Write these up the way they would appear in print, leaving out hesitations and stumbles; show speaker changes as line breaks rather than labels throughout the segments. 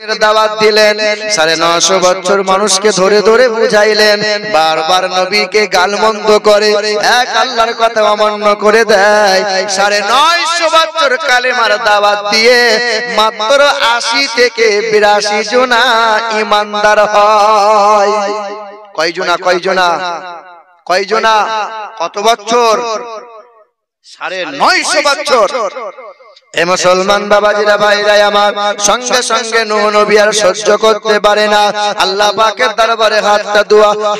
দাওয়াত দিলেন 950 বছর মানুষকে ধরে ধরে বুঝাইলেন বারবার নবীকে গালমন্দ করে এক আল্লাহর কথা অমান্য করে দেয় 950 বছর কালেমার দাওয়াত দিয়ে মাত্র 80 থেকে 82 জনা ঈমানদার হয়। কয় জনা কত বছর 950 বছর। এ মুসলমান বাবাজিরা ভাইরা আমার সঙ্গে সঙ্গে নূহ নবী আর সহ্য করতে পারে না, আল্লাহ পাকের দরবারে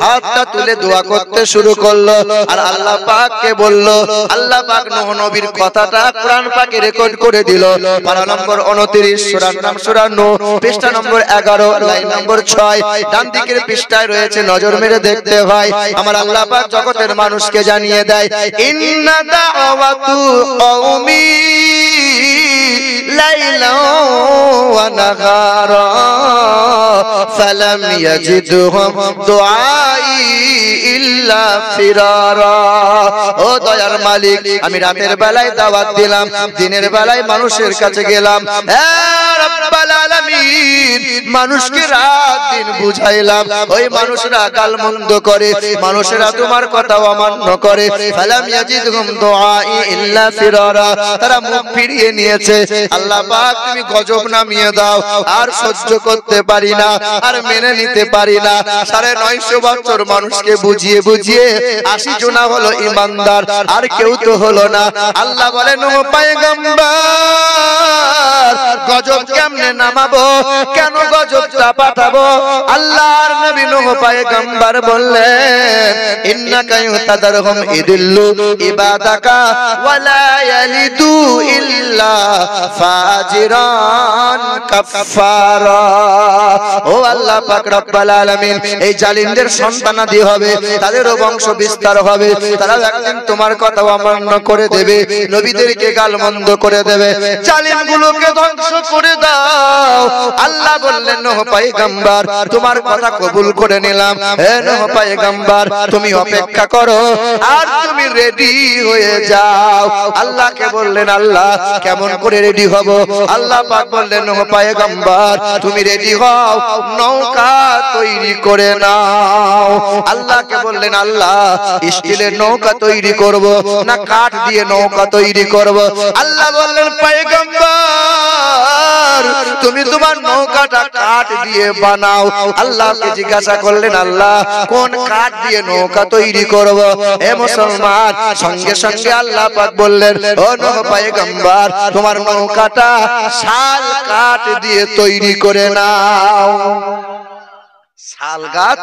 হাতটা তুলে দোয়া করতে শুরু করলো আর আল্লাহ পাককে বলল, আল্লাহ পাক নূহ নবীর কথাটা কোরআন পাকে রেকর্ড করে দিল। পারা নম্বর 29 সূরার নাম সূরা নূহ, পৃষ্ঠা নম্বর 11 লাইন নম্বর 6, ডান দিকের পৃষ্ঠায় রয়েছে, নজর মেরে দেখতে ভাই। আমার আল্লাহ পাক জগতের মানুষকে জানিয়ে দেয়, ইন্না দাওয়াতু কওমি লাইলা ওয়া নাহারা ফালাম ইয়াজিদহুম দুআই ইল্লা ফিরারা। ও দয়ার মালিক, আমি রাতের বেলায় দাওয়াত দিলাম, দিনের বেলায় মানুষের কাছে গেলাম, হে রব্বুল আলামিন, মানুষকে রাত দিন বুঝাইলাম, ওই মানুষরা গালমন্দ করে, মানুষেরা তোমার কথা অমান্য করে। ফালাম ইয়াজিদহুম দুআই ইল্লা ফিরারা, তারা মুখ ফিরিয়ে নিয়েছে। আল্লাহ পাক তুমি গজব নামিয়ে দাও, আর সহ্য করতে পারি না, আর মেনে নিতে পারি না। 950 বছর মানুষকে বুঝিয়ে বুঝিয়ে 80 জনা হলো ঈমানদার, আর কেউ তো হলো না। আল্লাহ বলে, নূহ পয়গম্বর গজব কেমনে নামাবো, কেন গজবটা পাঠাবো? আল্লাহর নবী নূহ পয়গম্বর বললেন, ইন্নাকা ইউতাদারহুম ইদিল্লু ইবাদাকা ওয়ালা ইয়ালিদু ইল্লা ফাজিরান কাফফারা। ও আল্লাহ পাক রব্বুল আলামিন, এই জালিমদের সন্তানাদি হবে, তাদেরও বংশ বিস্তার হবে, তারাও একদিন তোমার কথা অমান্য করে দেবে, নবীদেরকে গালমন্দ করে দেবে, জালিমগুলোকে ধ্বংস করে দাও। আল্লাহ বললেন, নূহ পয়গম্বর তোমার কথা কবুল করে নিলাম, হে নূহ পয়গম্বর তুমি অপেক্ষা করো আর তুমি রেডি হয়ে যাও। আল্লাহকে বললেন, আল্লাহ কেমন করে রেডি হব? আল্লাহ পাক বললেন, নূহ পয়গম্বর তুমি রেডি হও, নৌকা তৈরি করে নাও। আল্লাহকে বললেন, আল্লাহ স্টিলের নৌকা তৈরি করব না কাঠ দিয়ে নৌকা তৈরি করব? আল্লাহ বললেন, পয়গম্বর তুমি তোমার নৌকাটা কাঠ দিয়ে বানাও। আল্লাহকে জিজ্ঞাসা করলেন, আল্লাহ কোন কাঠ দিয়ে নৌকা তৈরি করব? হে মুসলমান, সঙ্গে সঙ্গে আল্লাহ পাক বললেন, ও নূহ পয়গম্বর তোমার নৌকাটা শাল কাঠ দিয়ে তৈরি করে নাও। শাল গাছ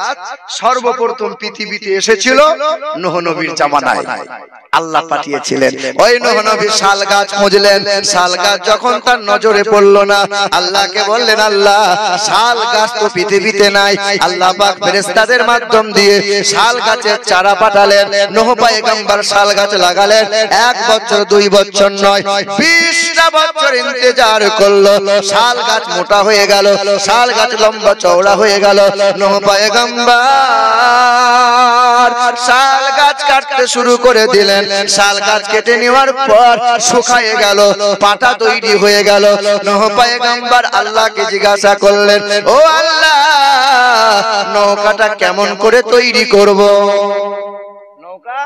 সর্বপ্রথম পৃথিবীতে এসেছিল নূহ নবীর জামানায়, আল্লাহ পাঠিয়েছিলেন। ওই নূহ নবী শাল গাছ খুঁজলেন, শাল গাছ যখন তার নজরে পড়লো না, আল্লাহকে বললেন, আল্লাহ শাল গাছ তো পৃথিবীতে নাই। আল্লাহ পাক ফেরেশতাদের মাধ্যম দিয়ে শাল গাছের চারা পাঠালেন। নূহ পয়গম্বর শাল গাছ লাগালেন, 1 বছর 2 বছর নয়, 20টা বছর ইন্তজার করলো। শাল গাছ মোটা হয়ে গেল, শাল গাছ লম্বা চওড়া হয়ে গেল। নূহ পয়গম্বর শাল গাছ কাটতে শুরু করে দিলেন। শাল গাছ কেটে নেওয়ার পর শুকায়ে গেল, পাতা তৈরি হয়ে গেল। নূহ পয়গম্বর আল্লাহকে জিজ্ঞাসা করলেন, ও আল্লাহ নৌকাটা কেমন করে তৈরি করব? নৌকা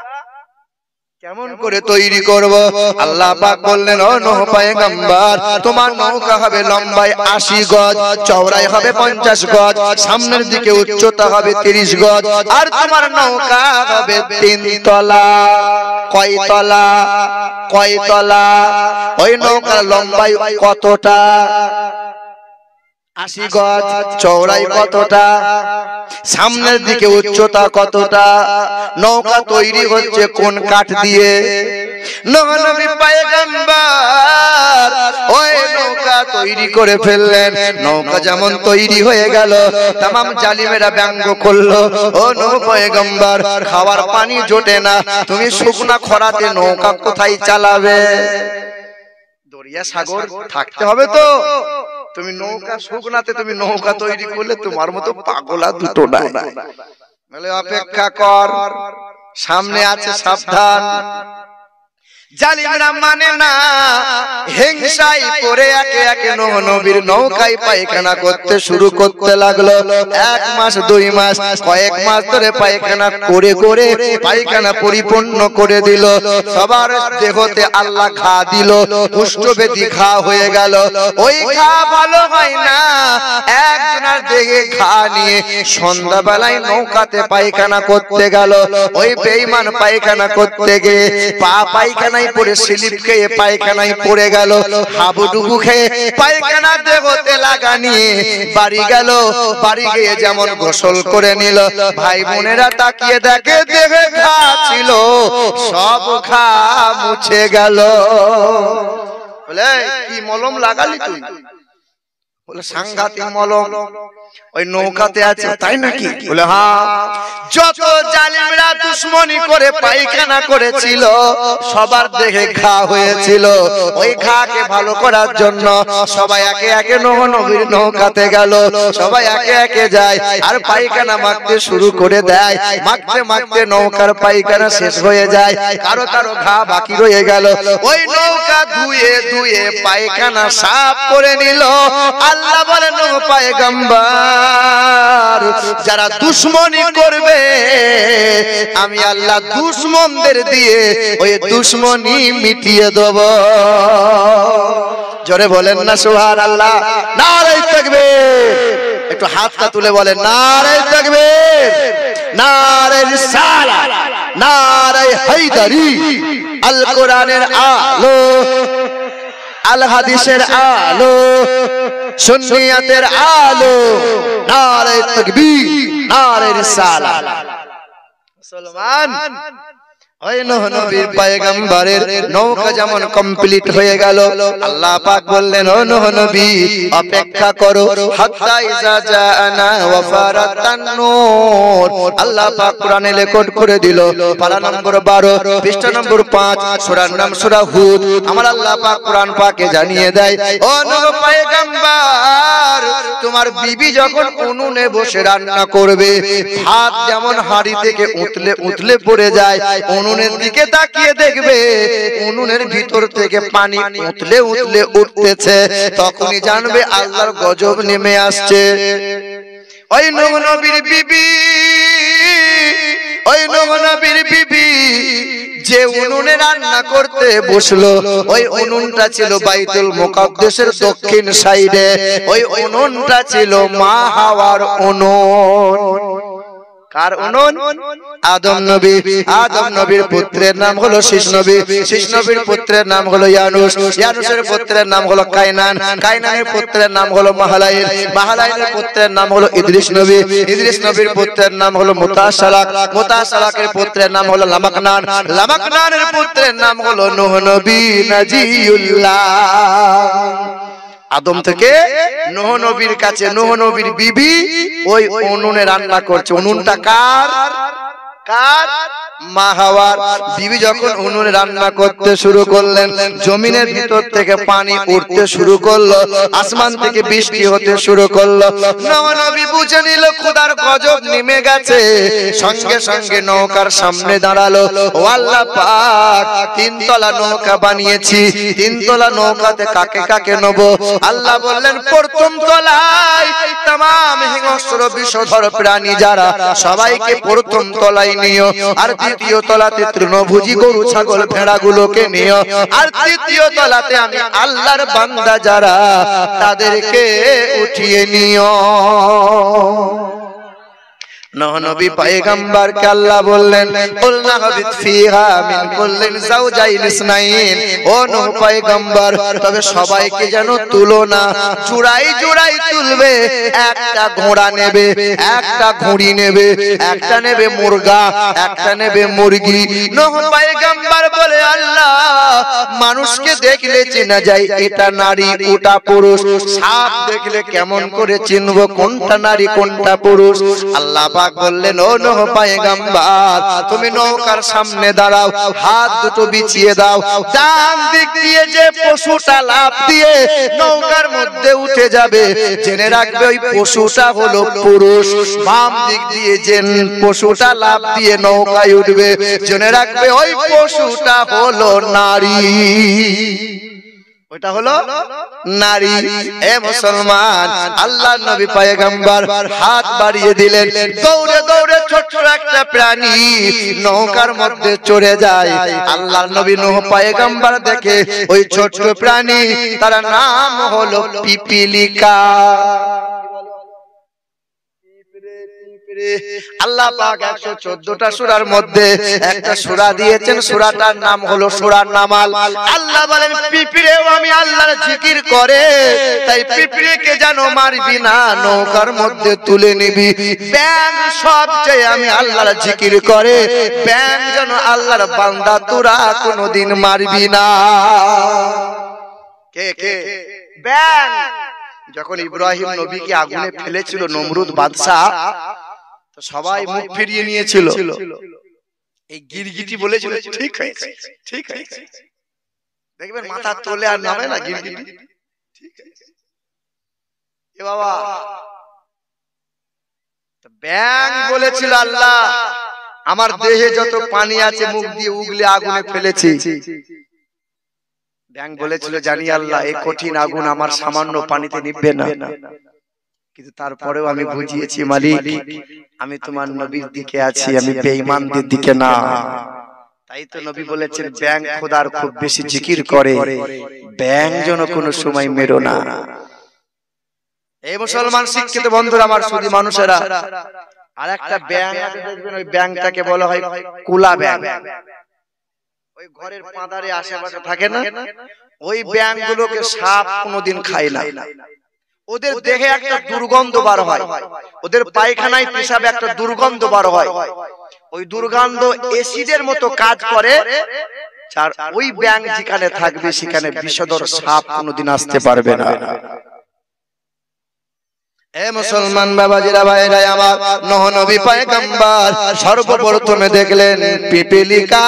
কেমন করে তৈরি করব? আল্লাহ পাক বললেন, ও নূহ পয়গম্বর তোমার নৌকা হবে লম্বায় 80 গজ, চওড়ায় হবে 50 গজ, সামনের দিকে উচ্চতা হবে 30 গজ, আর তোমার নৌকা হবে 3 তলা। কয় তলা? কয় তলা? ওই নৌকার লম্বায় কতটা? 80 গজ, চওড়াই কতটা, সামনের দিকে উচ্চতা কতটা? নৌকা তৈরি হচ্ছে কোন কাঠ দিয়ে? নূহ নবী পয়গম্বর ওই নৌকা তৈরি করে ফেললেন। নৌকা যেমন তৈরি হয়ে গেল, तमाम জালিমেরা ব্যঙ্গ করলো, ও নূহ পয়গম্বর খাওয়ার পানি জোটে না, তুমি শুকনা খরাতে নৌকা কোথায় চালাবে? দরিয়া সাগর থাকতে হবে তো, তুমি নৌকা শুকনাতে তুমি নৌকা তৈরি করলে তোমার মতো পাগলা দুটো নাই। বলে অপেক্ষা কর, সামনে আছে সাবধান। জালিমরা মানে না, হিংসায় পড়ে একে একে নূহ নবীর নৌকায় পায়খানা করতে শুরু করতে লাগলো। 1 মাস 2 মাস কয়েক মাস ধরে পায়খানা করে করে পায়খানা পরিপূর্ণ করে দিল। সবার দেহতে আল্লাহ ঘা দিল, কুষ্ঠব্যাধি ঘা হয়ে গেল। ওই ঘা ভালো হয় না, একজনের দেহে ঘা নিয়ে সন্ধ্যাবেলায় নৌকাতে পায়খানা করতে গেল। ওই বেঈমান পায়খানা করতে গিয়ে পা পায়খানায় পড়ে স্লিপ খেয়ে পায়খানায় পড়ে গেল। হাবুডুবু খেয়ে পায়খানা দেহতে লাগা নিয়ে বাড়ি গেল। বাড়ি গিয়ে যেমন গোসল করে নিল, ভাই বোনেরা তাকিয়ে দেখে দেহে ঘা ছিল, সব ঘা মুছে গেল। বলে কি মলম লাগালি তুই? বলে সাংঘাতিক মলম, ওই নৌকাতে আছে। তাই নাকি? বলে হ্যাঁ। যত জালিমরা দুশমনি করে পায়খানা করেছিল সবার দেহে ঘা হয়েছিল। ওই ঘাকে ভালো করার জন্য সবাই একে একে নূহ নবীর নৌকাতে গেল। সবাই একে একে যায় আর পায়খানা মাখতে শুরু করে দেয়। মাখতে মাখতে নৌকার পায়খানা শেষ হয়ে যায়, কারো কারো ঘা বাকি রয়ে গেল। ওই নৌকা ধুয়ে ধুয়ে পায়খানা সাফ করে নিল। আল্লাহ বলেন নূহ পয়গম্বর, যারা দুশমনি করবে আমি আল্লাহ দুশমনদের দিয়ে ওই দুশমনি মিটিয়ে দেব। জোরে বলেন না সুবহানাল্লাহ। নারে তাকবীর। একটু হাতটা তুলে বলেন নারে তাকবীর, নারে রিসালাত, নারে হায়দারি। আল কোরআনের আলো, আল হাদিসের আলো, সুন্নিয়াতের আলো, নারে তাকবীর, নারে রিসালাত। মুসলমান, ওই নূহ নবীর পয়গম্বরের নৌকা যেমন কমপ্লিট হয়ে গেল, আল্লাহ পাক বললেন ও নূহ নবী অপেক্ষা করো হাত্তা ইজা জাআনা ওয়া ফারাতান নূর। আল্লাহ পাক কোরআনে রেকর্ড করে দিল, পারা নম্বর 12 পৃষ্ঠা নম্বর 5, সূরার নাম সূরা হুদ। আমার আল্লাহ পাক কোরআন পাকে জানিয়ে দেয়, ও নূহ পয়গম্বর তোমার বিবি যখন উনুনে বসে রান্না করবে, ভাত যেমন হাঁড়ি থেকে উতলে উতলে পড়ে যায়, উনুনের দিকে তাকিয়ে দেখবে উনুনের ভিতর থেকে পানি উতলে উতলে উঠতেছে, তখনই জানবে আল্লাহর গজব নেমে আসছে। ওই নূহ নবীর বিবি, ওই নূহ নবীর বিবি যে উনুনে রান্না করতে বসলো, ওই উনুনটা ছিল বাইতুল মুকাদ্দাসের দক্ষিণ সাইডে। ওই উনুনটা ছিল মা হাওয়ার উনুন। কার উনুন? আদম নবী। আদম নবীর পুত্রের নাম হলো শীষ নবী। শীষ নবীর পুত্রের নাম হলো ইয়ানুস। ইয়ানুসের পুত্রের নাম হলো কায়নান। কায়নানের পুত্রের নাম হলো মাহালাইল। মাহালাইলের পুত্রের নাম হলো ইদ্রিস নবী। ইদ্রিস নবীর পুত্রের নাম হলো মুতাসালাক। মুতাসালাকের পুত্রের নাম হলো লামাকনান। লামাকনানের পুত্রের নাম হলো নূহ নবী নাজিউল্লাহ। আদম থেকে নূহ নবীর কাছে নূহ নবীর বিবি ওই উনুনে রান্না করছে। উনুনটা কার? কার? মা হাওয়ার। বিবি যখন উনুনে রান্না করতে শুরু করলেন, জমিনের ভিতর থেকে পানি উঠতে শুরু করলো, আসমান থেকে বৃষ্টি হতে শুরু করলো। নূহ নবী বুঝে নিল খোদার গজব নেমে গেছে। সঙ্গে সঙ্গে নৌকার সামনে দাঁড়ালো, ও আল্লাহ পাক 3 তলা নৌকা বানিয়েছি, 3 তলা নৌকাতে কাকে কাকে নেব? আল্লাহ বললেন প্রথম তলায় तमाम হিংস্র বিষধর প্রাণী যারা, সবাইকে প্রথম তলায় নিও। আর দ্বিতীয় তলাতে তৃণভোজী গরু ছাগল ভেড়াগুলোকে নিও। আর তৃতীয় তলাতে আমি আল্লাহর বান্দা যারা, তাদেরকে উঠিয়ে নিও। নূহ নবী পয়গম্বরকে আল্লাহ বললেন কুলনা হাবিত ফিহা মিন কুল্লিন যাওজাইন ইসনাইন। ও নূহ পয়গম্বর তবে সবাইকে যেন তুলো না, জোড়াই জোড়াই তুলবে। একটা ঘোড়া নেবে, একটা ঘুড়ি নেবে, একটা নেবে মুরগা, একটা নেবে মুরগি। নূহ পয়গম্বর বলে আল্লাহ মানুষকে দেখলে চেনা যায় এটা নারী ওটা পুরুষ, সাপ দেখলে কেমন করে চিনবো কোনটা নারী কোনটা পুরুষ? আল্লাহ পাক বললেন, ও নূহ পয়গম্বর, তুমি নৌকার সামনে দাঁড়াও, হাত দুটো বিছিয়ে দাও। ডান দিক দিয়ে যে পশুটা লাফ দিয়ে নৌকার মধ্যে উঠে যাবে, জেনে রাখবে ওই পশুটা হলো পুরুষ। বাম দিক দিয়ে যে পশুটা লাফ দিয়ে নৌকায় উঠবে, জেনে রাখবে ওই পশুটা হলো নারী। ওইটা হলো নারী। এ মুসলমান, আল্লাহর নবী পয়গম্বর হাত বাড়িয়ে দিলেন, দৌড়ে দৌড়ে ছোট্ট একটা প্রাণী নৌকার মধ্যে চড়ে যায়। আল্লাহর নবী নূহ পয়গম্বর দেখে ওই ছোট্ট প্রাণী, তার নাম হলো পিপিলিকা। আল্লাহ পাক 114টা সূরার মধ্যে একটা সূরা দিয়েছেন, সূরাটার নাম হলো সূরা নামাল। আল্লাহ বলেন, পিঁপড়েও আমি আল্লাহর জিকির করে, তাই পিঁপড়েকে যেন মারবি না, নৌকার মধ্যে তুলে নিবি। ব্যাঙ সবচেয়ে আমি আল্লাহর জিকির করে, ব্যাঙ যেন আল্লাহর বান্দা, তোরা কোনোদিন মারবি না। কে কে? ব্যাঙ। যখন ইব্রাহিম নবীকে আগুনে ফেলেছিল নমরুদ বাদশা, সবাই মুখ ফিরিয়ে নিয়েছিল। এই গিরগিটি বলেছিল, ঠিক হয়েছে, ঠিক হয়েছে। দেখবেন মাথা তোলে আর নামে না গিরগিটি। ঠিক আছে এ বাবা, ব্যাঙ বলেছিল, আল্লাহ আমার দেহে যত পানি আছে মুখ দিয়ে উগলে আগুনে ফেলেছি। ব্যাঙ বলেছিল, জানি আল্লাহ এই কঠিন আগুন আমার সামান্য পানিতে নিভবে না, কিন্তু তারপরেও আমি বুঝিয়েছি মালিক, আমি তোমার নবীর দিকে আছি, আমি বেঈমানদের দিকে না। তাই তো নবী বলেছেন, ব্যাঙ খোদার খুব বেশি জিকির করে, ব্যাঙ যেন কোনো সময় মেরো না। এই মুসলমান শিক্ষিত বন্ধুরা আমার, শুধু মানুষেরা, আর একটা ব্যাঙ আছে দেখবেন, ওই ব্যাঙটাকে বলা হয় কুলা ব্যাঙ। ওই ঘরের পাঁদারে আশেপাশে থাকে না, ওই ব্যাঙ গুলোকে সাপ কোনোদিন খায় না। ওদের দেহে একটা দুর্গন্ধ বার হয়, ওদের পায়খানায় পেশাবে একটা দুর্গন্ধ বার হয়। ওই দুর্গন্ধ এসিডের মতো কাজ করে, আর ওই ব্যাঙ যেখানে থাকবে সেখানে বিষধর সাপ কোনোদিন আসতে পারবে না। এ মুসলমান বাবাজিরা, ভাইরা আমার, নূহ নবী পয়গম্বর সর্বপ্রথমে দেখলেন পিপিলিকা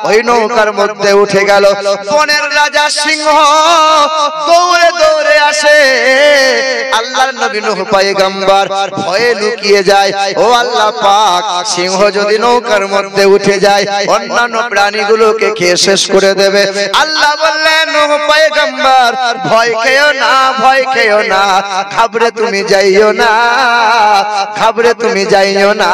ওই নৌকার মধ্যে উঠে গেল। বনের রাজা সিংহ দৌড়ে দৌড়ে আসে, আল্লাহর নবী নূহ পয়গম্বর ভয়ে লুকিয়ে যায়। ও আল্লাহ পাক, সিংহ যদি নৌকার মধ্যে উঠে যায় অন্যান্য প্রাণীগুলোকে খেয়ে শেষ করে দেবে। আল্লাহ বললেন, নূহ পয়গম্বর ভয় খেও না, ভয় খেও না, ঘাবড়ে তুমি যাইও না, ঘাবড়ে তুমি যাইও না।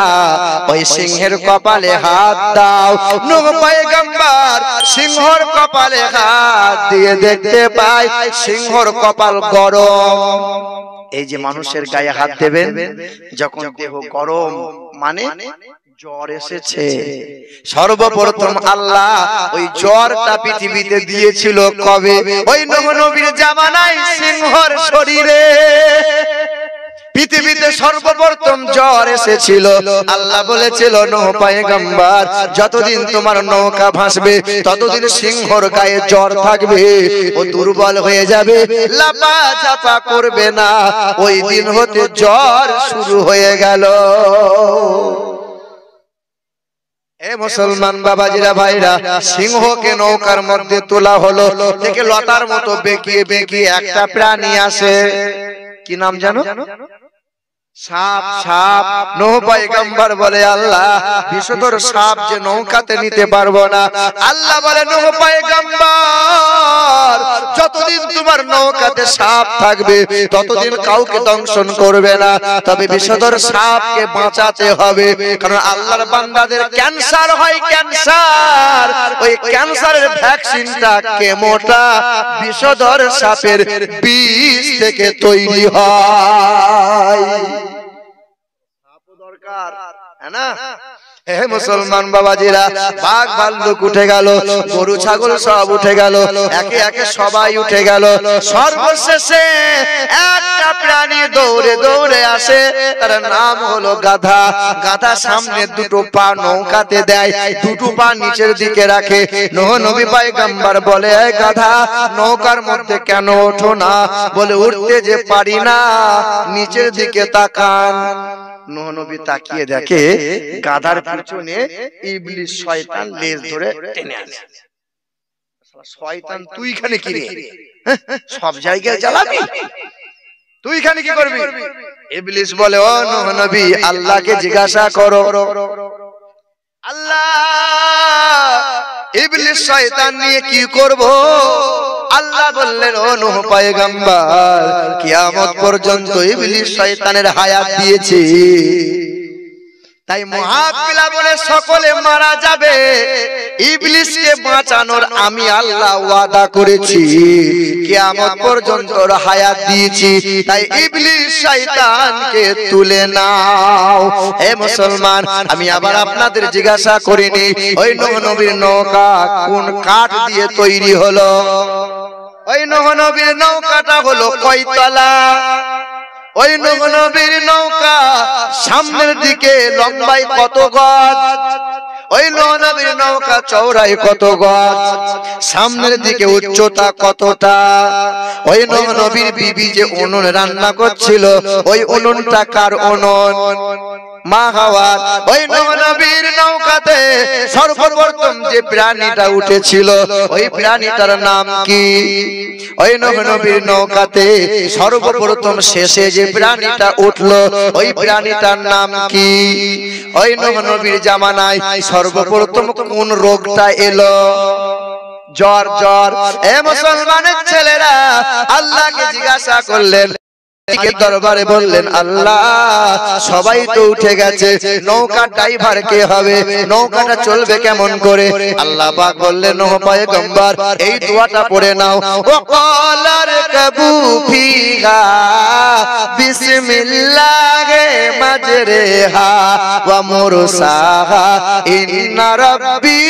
ওই সিংহের কপালে হাত দাও। নূহ পয়গম্বর সিংহর কপালে হাত দিয়ে দেখতে পায় সিংহর কপাল গরম। এই যে মানুষের গায়ে হাত দেবেন যখন দেহ গরম, মানে জ্বর এসেছে। সর্বপ্রথম আল্লাহ ওই জ্বরটা পৃথিবীতে দিয়েছিল কবে? ওই নূহ নবীর জামানায় সিংহর শরীরে পৃথিবীতে সর্বপ্রথম জ্বর এসেছিল। আল্লাহ বলেছিল, নূহ পয়গম্বর যতদিন তোমার নৌকা ভাসবে ততদিন সিংহর গায়ে জ্বর থাকবে, ও দুর্বল হয়ে যাবে, লাফা ঝাপা করবে না। ওই দিন হতে জ্বর শুরু হয়ে গেল। এ মুসলমান বাবাজিরা, ভাইরা, সিংহকে নৌকার মধ্যে তোলা হলো। দেখে লতার মতো বেঁকিয়ে বেঁকিয়ে একটা প্রাণী আসে, কি নাম জানো? সাপ। সাপ। নূহ পয়গম্বর বলে, আল্লাহ বিষধর সাপ যে নৌকাতে নিতে পারবো না। আল্লাহ বলে, নূহ পয়গম্বর যতদিন তোমার নৌকাতে সাপ থাকবে ততদিন কাউকে দংশন করবে না, তবে বিষধর সাপকে বাঁচাতে হবে। কারণ আল্লাহর বান্দাদের ক্যান্সার হয়, ক্যান্সার, ওই ক্যান্সারের ভ্যাকসিনটা, কেমোটা বিষধর সাপের বিষ থেকে তৈরি হয়। দরকার না? হে মুসলমান বাবাজিরা, বাঘ ভাল্লুক উঠে গেল, গরু ছাগল সব উঠে গেল, একে একে সবাই উঠে গেল। সর্বশেষে একটা প্রাণী দৌড়ে দৌড়ে আসে, তার নাম হলো গাধা। গাধা সামনে দুটো পা নৌকাতে দেয়, দুটো পা নিচের দিকে রাখে। নূহ নবী পয়গম্বর বলে, এই গাধা নৌকার মধ্যে কেন ওঠো না? বলে, উঠতে যে পারি না, নিচের দিকে তাকান। নূহ নবী তাকিয়ে দেখে গাধার পিছনে ইবলিস শয়তান লেজ ধরে টেনে আনছে। শয়তান তুই এখানে কি রে? সব জায়গায় জ্বালাবি, তুই এখানে কি করবি? ইবলিস বলে, ও নূহ নবী, আল্লাহকে জিজ্ঞাসা করো। আল্লাহ ইবলিস শয়তান নিয়ে কি করব? আল্লাহ বললেন, ও নূহ পয়গম্বর, কিয়ামত পর্যন্ত ইবলিস শয়তানের হায়াত দিয়েছি, তাই মহাপ্লাবনে সকলে মারা যাবে, ইবলিসকে বাঁচানোর আমি আল্লাহ ওয়াদা করেছি, কিয়ামত পর্যন্ত ওর হায়াত দিয়েছি, তাই ইবলিস শয়তানকে তুলে নাও। হে মুসলমান, আমি আবার আপনাদের জিজ্ঞাসা করিনি, ওই নূহ নবীর নৌকা কোন কাঠ দিয়ে তৈরি হলো? ওই নূহ নবীর নৌকাটা হলো কয়তলা? ওই নূহ নবীর নৌকা সামনের দিকে লম্বাই কত গজ? ওই নূহ নবীর নৌকা চওড়াই কত গজ? সামনের দিকে উচ্চতা কতটা? ওই নূহ নবীর বিবি যে উনুন রান্না করছিল, ওই উনুনটা কার উনুন? মা হাওয়ার। ওই নূহ নবীর নৌকাতে সর্বপ্রথম যে প্রাণীটা উঠেছিল, ওই প্রাণীটার নাম কি? ওই নূহ নবীর নৌকাতে সর্বপ্রথম শেষে যে প্রাণীটা উঠলো, ওই প্রাণীটার নাম কি? ওই নূহ নবীর জামানায় সর্বপ্রথম কোন রোগটা এলো? জ্বর। জ্বর। এ মুসলমানের ছেলেরা আল্লাহকে জিজ্ঞাসা করলেন, দরবারে বললেন, আল্লাহ সবাই তো উঠে গেছে, নৌকার ড্রাইভার কে হবে? নৌকাটা চলবে কেমন করে? আল্লাহ পাক বললেন, নূহ পয়গম্বর এই দোয়াটা পড়ে নাও, ওয়াকালার কাবু ফিহা বিসমিল্লাহি মাজরিহা ওয়া মুরসাহা ইন্না রাব্বি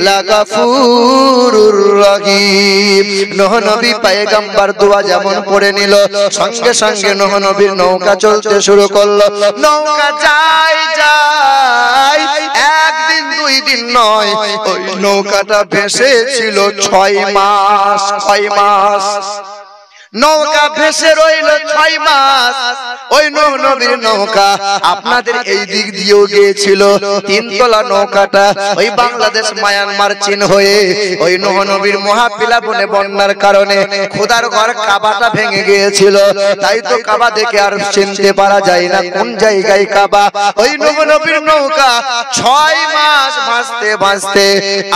লাগাফুরুর রহিম। নূহ নবী পয়গম্বর দোয়া যেমন পড়ে নিল, সঙ্গে সঙ্গে নূহ নবীর নৌকা চলতে শুরু করলো। নৌকা যায় যায়, একদিন দুই দিন নয়, ওই নৌকাটা ভেসে ছিল 6 মাস। 6 মাস নৌকা ভেসে রইল 6 মাস। ওই নূহ নবীর নৌকা আপনাদের এই দিক দিয়েও গিয়েছিল, 3 তলা নৌকাটা ওই বাংলাদেশ মায়ানমার চীন হয়ে ওই নূহ নবীর মহাপ্লাবনে বন্যার কারণে খোদার ঘর কাবাটা ভেঙে গিয়েছিল, তাই তো কাবা দেখে আর চিনতে পারা যায় না কোন জায়গায় কাবা। ওই নূহ নবীর নৌকা 6 মাস ভাসতে ভাসতে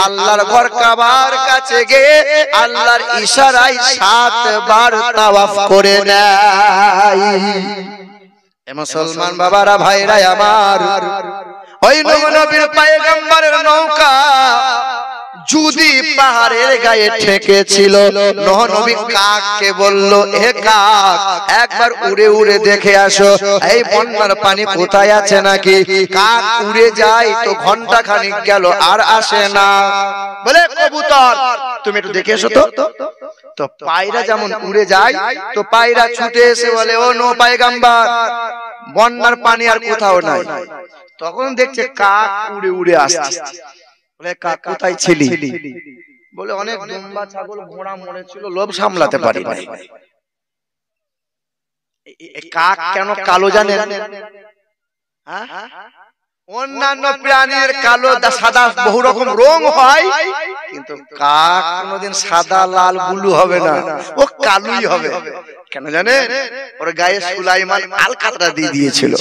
আল্লাহর ঘর কাবার কাছে গিয়ে আল্লাহর ইশারায় 7 বার তাওয়াফ করে নেয়। এ মুসলমান বাবারা, ভাইরা আমার, ওই নূহ নবীর পয়গম্বরের নৌকা যদি পাহাড়ের গায়ে ঠেকেছিল, নূহ নবী কাককে বলল, হে কাক, একবার উড়ে উড়ে দেখে আসো এই বন্যার পানি কোথায় আছে নাকি। কাক উড়ে যায় তো ঘন্টা খানিক গেল আর আসে না। বলে, কবুতর তুমি একটু দেখে এসো তো। তো পায়রা যেমন উড়ে যায়, তো পায়রা ছুটে এসে বলে, ও নূহ পয়গম্বর, বন্যার পানি আর কোথাও নাই। তখন দেখছে কাক উড়ে উড়ে আসছে। বলে, কাক কোথায় ছিলি? বলে, অনেক দুম্বা ছাগল ঘোড়া মরেছিল, লোভ সামলাতে পারি না। কাক কেন কালো জানেন? অন্যান্য প্রাণীর কালো সাদা বহু রকম রং হয়, কিন্তু কাক কোনদিন সাদা লাল ব্লু হবে না, ও কালোই হবে। কেন জানেন? ওর গায়ে সুলাইমান আলকাতরা দিয়ে দিয়েছিল।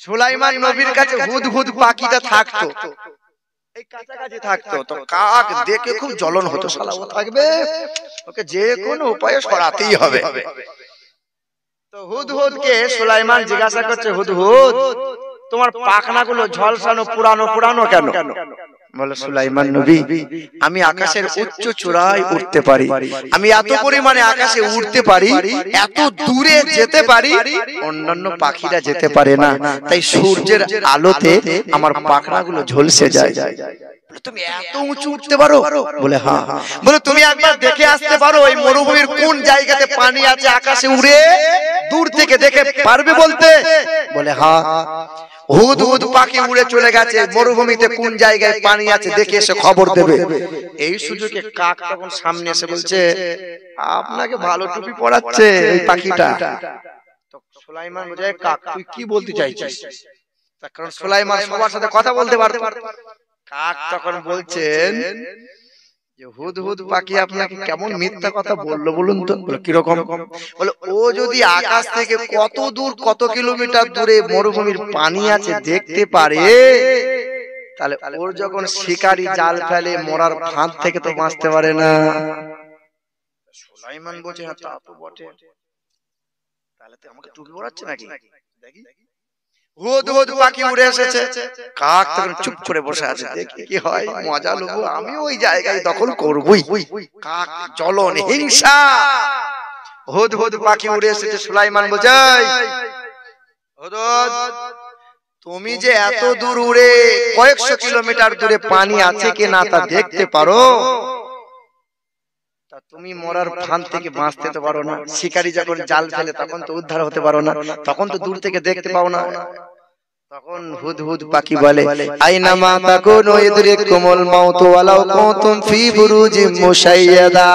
সুলাইমান নবীর কাছে হুদহুদ পাখিটা থাকতো, এই কাছাকাছি থাকতো, তো কাক দেখে খুব জ্বলন হতো, শালা ও থাকবে, ওকে যে কোনো উপায়ে সরাতেই হবে। তো হুদহুদকে সুলাইমান জিজ্ঞাসা করছে, হুদহুদ তোমার পাখনাগুলো ঝলসানো পুরানো পুরানো কেন? বলে, সুলাইমান নবী, আমি আকাশের উচ্চ চূড়ায় উঠতে পারি, আমি এত পরিমাণে আকাশে উঠতে পারি, এত দূরে যেতে পারি, অন্যান্য পাখিরা যেতে পারে না, তাই সূর্যের আলোতে আমার পাখনাগুলো ঝলসে যায়। তুমি এত উঁচু উঠতে পারো? বলে, হ্যাঁ। বলে, তুমি একবার দেখে আসতে পারো ওই মরুভূমির কোন জায়গাতে পানি আছে আকাশে উড়ে, দূর থেকে দেখে পারবে বলতে? বলে, হ্যাঁ। হুদহুদ পাখি উড়ে চলে গেছে মরুভূমিতে কোন জায়গায় পানি আছে দেখে এসে খবর দেবে। এই সুযোগে কাক তখন সামনে এসে বলছে, আপনাকে ভালো টুপি পরাচ্ছে ওই পাখিটা, তো সুলাইমান বলে, কাক তুই কি বলতে চাইছিস? তার কারণ সুলাইমান সবার সাথে কথা বলতে পারত। কাক তখন বলছেন যে হুদহুদ পাখি আপনাকে কেমন মিথ্যা কথা বললো বলুন তো। কিরকম? বলে ও যদি আকাশ থেকে কত দূর, কত কিলোমিটার দূরে মরুভূমির পানি আছে দেখতে পারে, তাহলে ওর যখন শিকারী জাল ফেলে মরার ফাঁদ থেকে তো বাঁচতে পারে না। সুলাইমান বলছে হ্যাঁ তা তো বটে, তাহলে তো আমাকে টুপি পরাচ্ছে নাকি দেখি। হুদহুদ পাখি উড়ে এসেছে, কাক তখন চুপ করে বসে আছে, দেখি কি হয়, মজা লব, আমি ওই জায়গায় দখল করবই। কাক জ্বলন, হিংসা। হুদহুদ পাখি উড়ে এসেছে, সুলাইমান বলছে হুদহুদ তুমি যে এত দূর উড়ে কয়েকশো কিলোমিটার দূরে পানি আছে কি না তা দেখতে পারো, তা তুমি মরার ফাঁদ থেকে বাঁচতে তো পারো না। শিকারী যখন জাল ফেলে তখন তো উদ্ধার হতে পারো না, তখন তো দূর থেকে দেখতে পাও না। তখন হুদহুদ পাখি বলে আইনামা তাকুনু ইদরিকুমুল মাউতু ওয়ালাউ কুনতুম ফি বুরুজিম মুশাইয়াদা।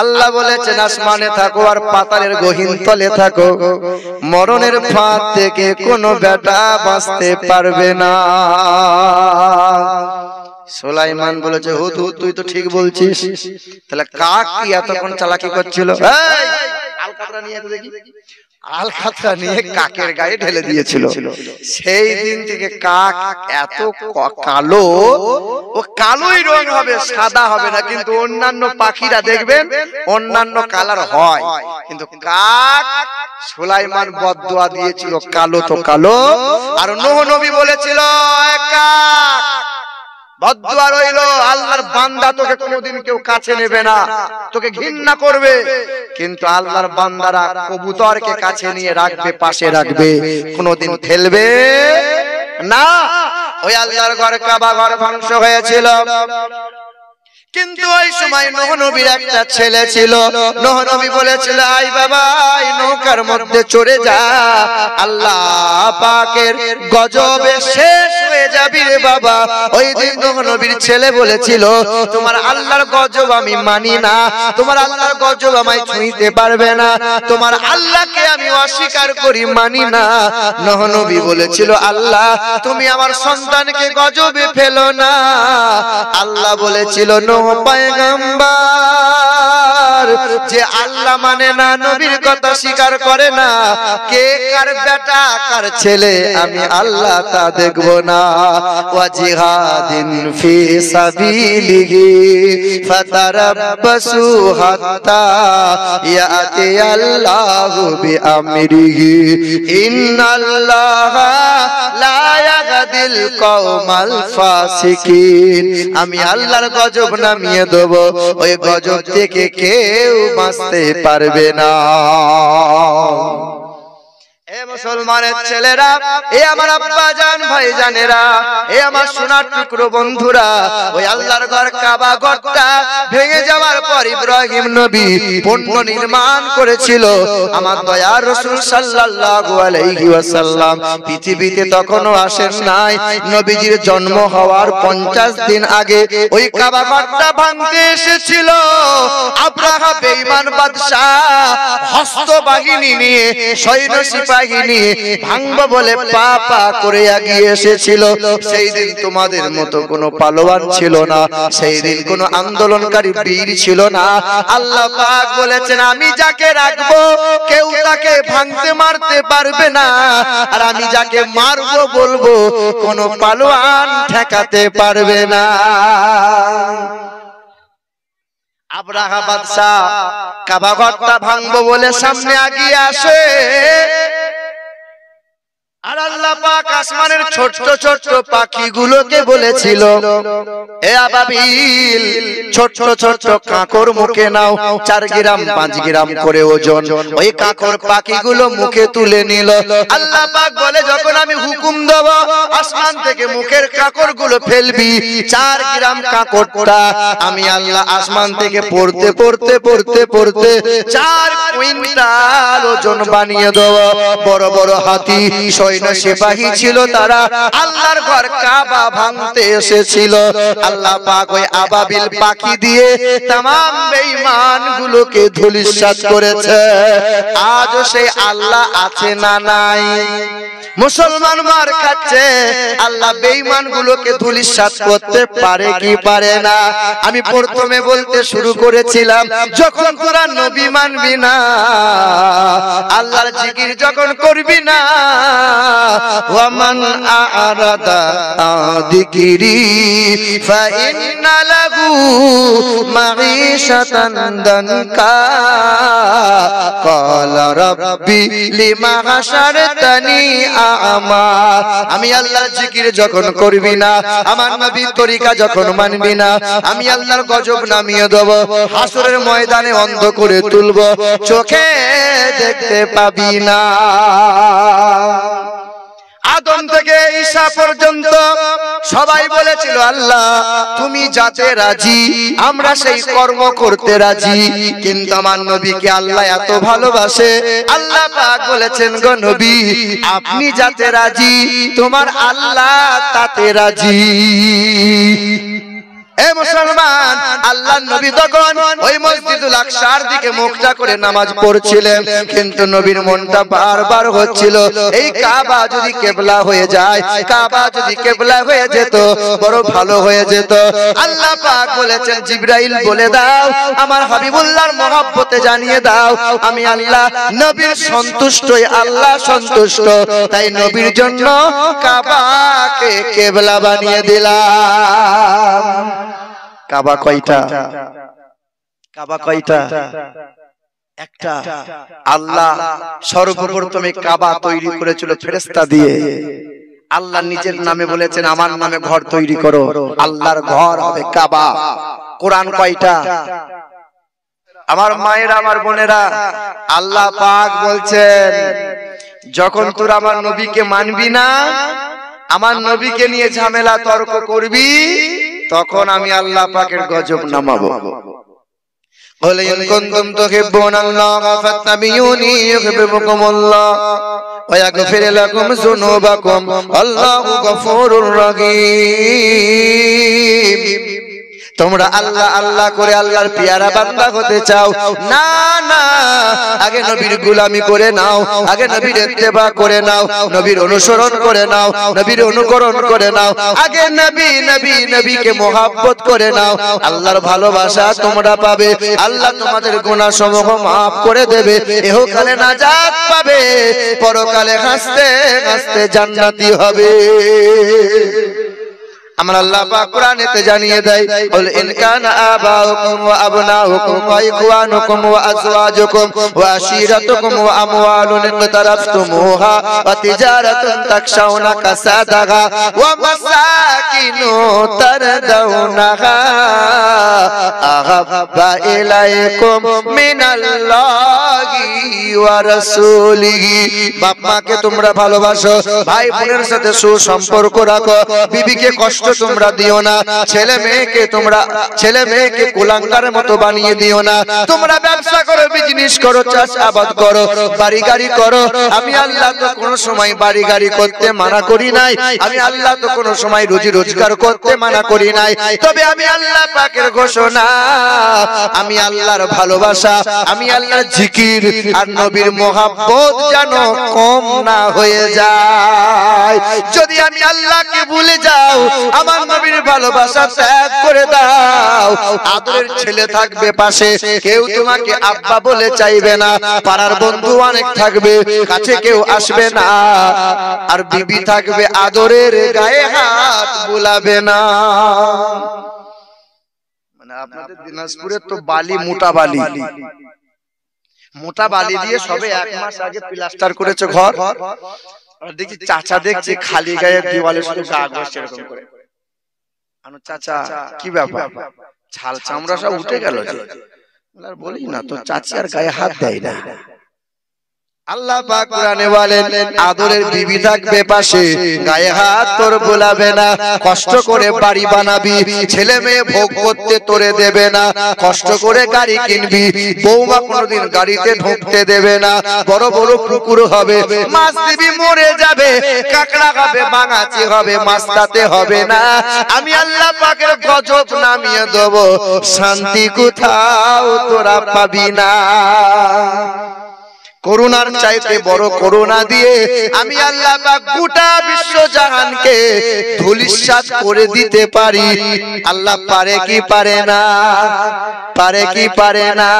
আল্লাহ বলেছেন আসমানে থাকো আর পাতালের গহীন তলে থাকো, মরণের ফাঁদ থেকে কোনো বেটা বাঁচতে পারবে না। সুলাইমান বলেছে হুদহুদ তুই তো ঠিক বলছিস। তাহলে কাক কি এতক্ষণ চালাকি করছিল? আলকাতরা নিয়ে তো দেখি, আলকাতরা নিয়ে কাকের গায়ে ঢেলে দিয়েছিল। সেই দিন থেকে কাক এত কালো, ও কালোই রং হবে, সাদা হবে না। কিন্তু অন্যান্য পাখিরা দেখবেন অন্যান্য কালার হয়, কিন্তু কাক সুলাইমান বদদুয়া দিয়েছিল কালো তো কালো। আর নূহ নবী বলেছিল কাক বদদুয়া রইল, আল্লাহর বান্দা তোকে কোনোদিন কেউ কাছে নেবে না, তোকে ঘৃণা করবে, কিন্তু আল্লাহর বান্দারা কবুতরকে কাছে নিয়ে রাখবে, পাশে রাখবে, কোনোদিন ফেলবে না। ওই আল্লাহর ঘর কাবা ঘর ধ্বংস হয়েছিল, কিন্তু ওই সময় নূহ নবীর একটা ছেলে ছিল। নূহ নবী বলেছিল আই বাবা এই নৌকার মধ্যে চড়ে যা, আল্লাহ পাকের গজবে শেষ হয়ে যাবি রে বাবা। ওই দিন নূহ নবীর ছেলে বলেছিল তোমার আল্লাহর গজব আমি মানি না, তোমার আল্লাহর গজব আমায় ছুঁইতে পারবে না, তোমার আল্লাহকে আমি অস্বীকার করি, মানি না। নূহ নবী বলেছিল আল্লাহ তুমি আমার সন্তানকে গজবে ফেলো না। আল্লাহ বলেছিল নূহ পয়গম্বর যে আল্লাহ মানে না, নবীর কথা স্বীকার করে না, কে কার বেটা কার ছেলে আমি আল্লাহ তা দেখব না। ওয়া জিহাদিন ফি সাবিলিহি ফাতারাব্বাসু হাত্তা ইয়াতি আল্লাহু বিআমরিহি ইন্নাল্লাহা লা ইয়াহদিল কওমাল ফাসিকিন। আমি আল্লাহর গজব নামিয়ে দেব, ওই গজব থেকে কেউ বাঁচতে পারবে না। এ মুসলমানের ছেলেরা, এ আমার আব্বা জান ভাই জানেরা, এ আমার সোনার টুকরো বন্ধুরা, ওই আল্লাহর ঘর কাবা ঘরটা ভেঙে যাওয়ার পর ইব্রাহিম নবী পুনর্নির্মাণ করেছিল। আমার দয়ার রাসূল সাল্লাল্লাহু আলাইহি ওয়াসাল্লাম পৃথিবীতে তখনও আসেন নাই। নবীজির জন্ম হওয়ার 50 দিন আগে ওই কাবা ঘরটা ভাঙতে এসেছিল আব্রাহা বেঈমান বাদশা হস্ত বাহিনী নিয়ে, সৈন্য বাহিনী ভাঙবো বলে পা পা করে এগিয়ে এসেছিল। সেই দিন তোমাদের মতো কোনো পালোয়ান ছিল না, সেই দিন কোনো আন্দোলনকারী বীর ছিল না। আল্লাহ পাক বলেছেন আমি যাকে রাখবো কেউ তাকে ভাঙতে মারতে পারবে না, আর আমি যাকে মারবো বলবো কোনো পালোয়ান ঠেকাতে পারবে না। আব্রাহা বাদশা কাবা ঘরটা ভাঙবো বলে সামনে এগিয়ে আসে, আর আল্লাহ পাক আসমানের ছোট ছোট পাখিগুলোকে বলেছিল এ আবাবিল ছোট ছোট কাঁকর মুখে নাও, 4 গ্রাম 5 গ্রাম করে ওজন। ওই কাঁকর পাখিগুলো মুখে তুলে নিল। আল্লাহ পাক বলে যখন আমি হুকুম দেব আসমান থেকে মুখের কাঁকরগুলো ফেলবি, 4 গ্রাম কাঁকরটা আমি আল্লাহ আসমান থেকে পড়তে পড়তে পড়তে পড়তে 4 কুইন্টাল ওজন বানিয়ে দেব। বড় বড় হাতি সৈন্য সিপাহী ছিল, তারা আল্লাহর ঘর কাবা ভাঙতে এসেছিল। আল্লাহ পাক ওই আবাবিল পাখি দিয়ে तमाम বেঈমান গুলোকে ধূলিসাৎ করেছে। আজও সেই আল্লাহ আছে না নাই? মুসলমান মার খাচ্ছে, আল্লাহ বেঈমান গুলোকে ধূলিসাৎ করতে পারে কি পারে না? আমি প্রথমে বলতে শুরু করেছিলাম, যখন তোরা নবী মানবি না, আল্লাহর জিকির যখন করবি না, ওয়ামান আরাদা যিকরি ফাইন্না লাহু মাঈশাতান দানকা ক্বালা রাব্বি লিমা হাশারতানি আমা। আমি আল্লাহর জিকির যখন করবি না, আমার নবীর তরিকা যখন মানবি না, আমি আল্লাহর গজব নামিয়ে দেব, হাসরের ময়দানে অন্ধ করে তুলব, চোখে দেখতে পাবি না। আদম থেকে ঈসা পর্যন্ত সবাই বলেছিল, আল্লাহ তুমি যাতে রাজি আমরা সেই কর্ম করতে রাজি। কিন্তু আমার নবীকে আল্লাহ এত ভালোবাসে, আল্লাহ পাক বলেছেন, গো নবী আপনি যাতে রাজি তোমার আল্লাহ তাতে রাজি। এ মুসলমান, আল্লাহর নবী তখন ওই মসজিদুল আকসার দিকে মুখটা করে নামাজ পড়ছিলেন, কিন্তু নবীর মনটা বারবার হচ্ছিল, এই কাবা যদি কিবলা হয়ে যায়, কাবা যদি কিবলা হয়ে যেত বড় ভালো হয়ে যেত। আল্লাহ পাক বলেছেন, জিবরাইল বলে দাও আমার হাবিবুল্লাহর মহব্বতে জানিয়ে দাও আমি আল্লাহ নবীর সন্তুষ্টই আল্লাহ সন্তুষ্ট, তাই নবীর জন্য কাবাকে কিবলা বানিয়ে দিলাম। কাবা কয়টা? কাবা কয়টা? একটা। আল্লাহ সর্বপ্রথমে কাবা তৈরি করেছিল ফেরেশতা দিয়ে। আল্লাহ নিজের নামে বলেছেন, আমার নামে ঘর তৈরি করো, আল্লাহর ঘর হবে কাবা। কোরআন কয়টা? আমার মায়েরা, আমার বোনেরা, আল্লাহ পাক বলছেন, যখন তোরা আমার নবীকে মানবি না, আমার নবীকে নিয়ে ঝামেলা তর্ক করবি, তখন আমি আল্লাহ পাকের গজব নামাবো। قل إن كنتم تحبون الله فاتبعوني يحببكم الله ويغفر لكم ذنوبكم والله غفور رحيم। তোমরা আল্লাহ আল্লাহ করে আল্লাহর পেয়ারা বান্দা হতে চাও না? না, আগে নবীর গোলামি করে নাও, আগে নবীর ইত্তেবা করে নাও, নবীর অনুসরণ করে নাও, নবীর অনুকরণ করে নাও, আগে নবী নবী নবীকে মোহাব্বত করে নাও। আল্লাহর ভালোবাসা তোমরা পাবে, আল্লাহ তোমাদের গুনাহ সমূহ maaf করে দেবে, ইহকালে নাজাত পাবে, পরকালে হাসতে হাসতে জান্নাতি হবে। আমার আল্লাহ পাক কোরআনেতে জানিয়ে দেয়, বল ইন কানা আবাউকুম ওয়া আবনাউকুম ওয়া ইখওয়ানুকুম ওয়া আজওয়াজুকুম ওয়া আশীরাতুকুম ওয়া আমওয়ালুন ইকতারাফতুমুহা ওয়া তিজারাতুন তাকশাউনা কাসাদাহা ওয়া মাসাকিনু তারদাউনাহা আহাব্বা ইলাইকুম মিনাল্লাহি ওয়া রাসূলিহি। বাপ মাকে তোমরা ভালোবাসো, ভাই বোনের সাথে সুসম্পর্ক রাখো, বিবিকে কষ্ট তোমরা দিও না, ছেলে মেয়েকে কুলাঙ্গারের মতো বানিয়ে দিও না। তোমরা ব্যবসা করো, বিজনেস করো, চাষাবাদ করো, বাড়ি গাড়ি করো। আমি আল্লাহ তো কোনো সময় বাড়ি গাড়ি করতে মানা করি নাই, আমি আল্লাহ তো কোনো সময় রুজি রোজগার করতে মানা করি নাই। তবে আমি আল্লাহ পাকের ঘোষণা, আমি আল্লাহর ভালোবাসা, আমি আল্লাহর জিকির আর নবীর মোহাব্বত যেন কম না হয়ে যায়। যদি আমি আল্লাহকে ভুলে যাও, আমার নবীর ভালোবাসা ত্যাগ করে দাও, আদরের ছেলে থাকবে পাশে, কেউ তোমাকে আব্বা বলে চাইবে না, পাড়ার বন্ধু অনেক থাকবে, কাছে কেউ আসবে না, আর বিবি থাকবে আদরের, গায়ে হাত বুলাবে না। মানে আপনাদের দিনাজপুরে তো বালি, মোটা বালি, মোটা বালি দিয়ে সবে 1 মাস আগে প্লাস্টার করেছে ঘর, আর দেখি চাচা দেখছে খালি গায়ে দেওয়ালে শুধু দাগ বসে এরকম করে। আনো চাচা কি ব্যাপার, ছাল চামড়া সব উঠে গেল যে? আর বলি না তো, চাচি আর গায়ে হাত দেয় না। আল্লাহ পাক কোরআনে বলেন আদরের বিবি থাকবে পাশে, গায়ে হাত তোর বোলাবে না, কষ্ট করে বাড়ি বানাবি, ছেলে মেয়ে ভোগ করতে তোরে দেবে না, কষ্ট করে গাড়ি কিনবি, বৌমা কোনোদিন গাড়িতে ঢুকতে দেবে না, বড় বড় পুকুর হবে, মাছ দিবি মরে যাবে, কাঁকড়া হবে, বাঙাচি হবে, মাছটাতে হবে না। আমি আল্লাহ পাকের গজব নামিয়ে দেব, শান্তি কোথাও তোরা পাবি না। করুণার চাইতে বড় করুণা দিয়ে আমি আল্লাহ পাক গোটা বিশ্ব জাহানকে ধূলিসাৎ করে দিতে পারি। আল্লাহ পারে কি পারে না? পারে কি পারে না?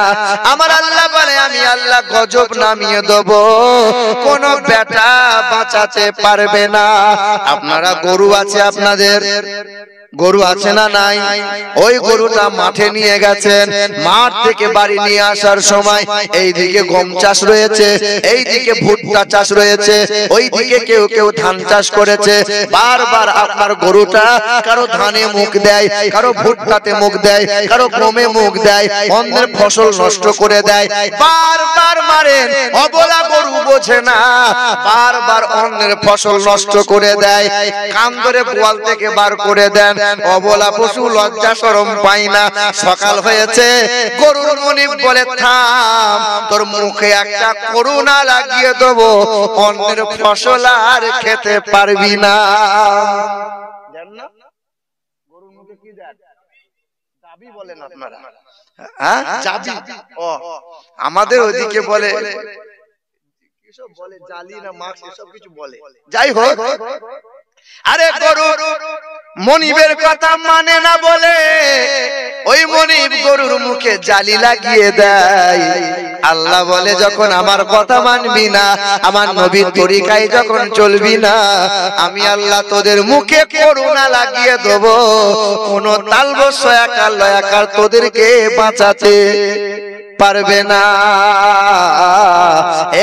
আমার আল্লাহ বলে আমি আল্লাহ গজব নামিয়ে দেব, কোন বেটা বাঁচাতে পারবে না। আপনারা গরু আছে, আপনাদের গরু আছে না নাই? ওই গরুটা মাঠে নিয়ে গেছেন, মাঠ থেকে বাড়ি নিয়ে আসার সময় এইদিকে গম চাষ রয়েছে, এইদিকে ভুট্টা চাষ রয়েছে, ওইদিকে কেউ কেউ ধান চাষ করেছে। বারবার আপনার গরুটা কারো ধানে মুখ দেয়, কারো ভুট্টাতে মুখ দেয়, কারো গমে মুখ দেয়, অন্যের ফসল নষ্ট করে দেয়। বারবার মারেন, অবলা গরু বোঝে না, বারবার অন্যের ফসল নষ্ট করে দেয়। কান ধরে গোয়াল থেকে বার করে দেন, অবলা পশু লজ্জা শরম পায় না। সকাল হয়েছে, গরুর মনিব বলে থাম, তোর মুখে একটা করুণা লাগিয়ে দেবো, অন্যের ফসল আর খেতে পারবি না। গরুর মুখে কি দেন? চাবি বলেন আপনারা, হ্যাঁ চাবি। ও আমাদের ওইদিকে বলে কিসব বলে, জালি না মাছ, এসব কিছু বলে। যাই হোক, আরে গরু মনিবের কথা মানে না বলে ওই মনিব গরুর মুখে জালি লাগিয়ে দেয়। আল্লাহ বলে যখন আমার কথা মানবি না, আমার নবীর তরিকায় যখন চলবি না, আমি আল্লাহ তোদের মুখে করুণা লাগিয়ে দেব, কোন তালবস একার লয়াকার তোদেরকে বাঁচাতে পারবে না।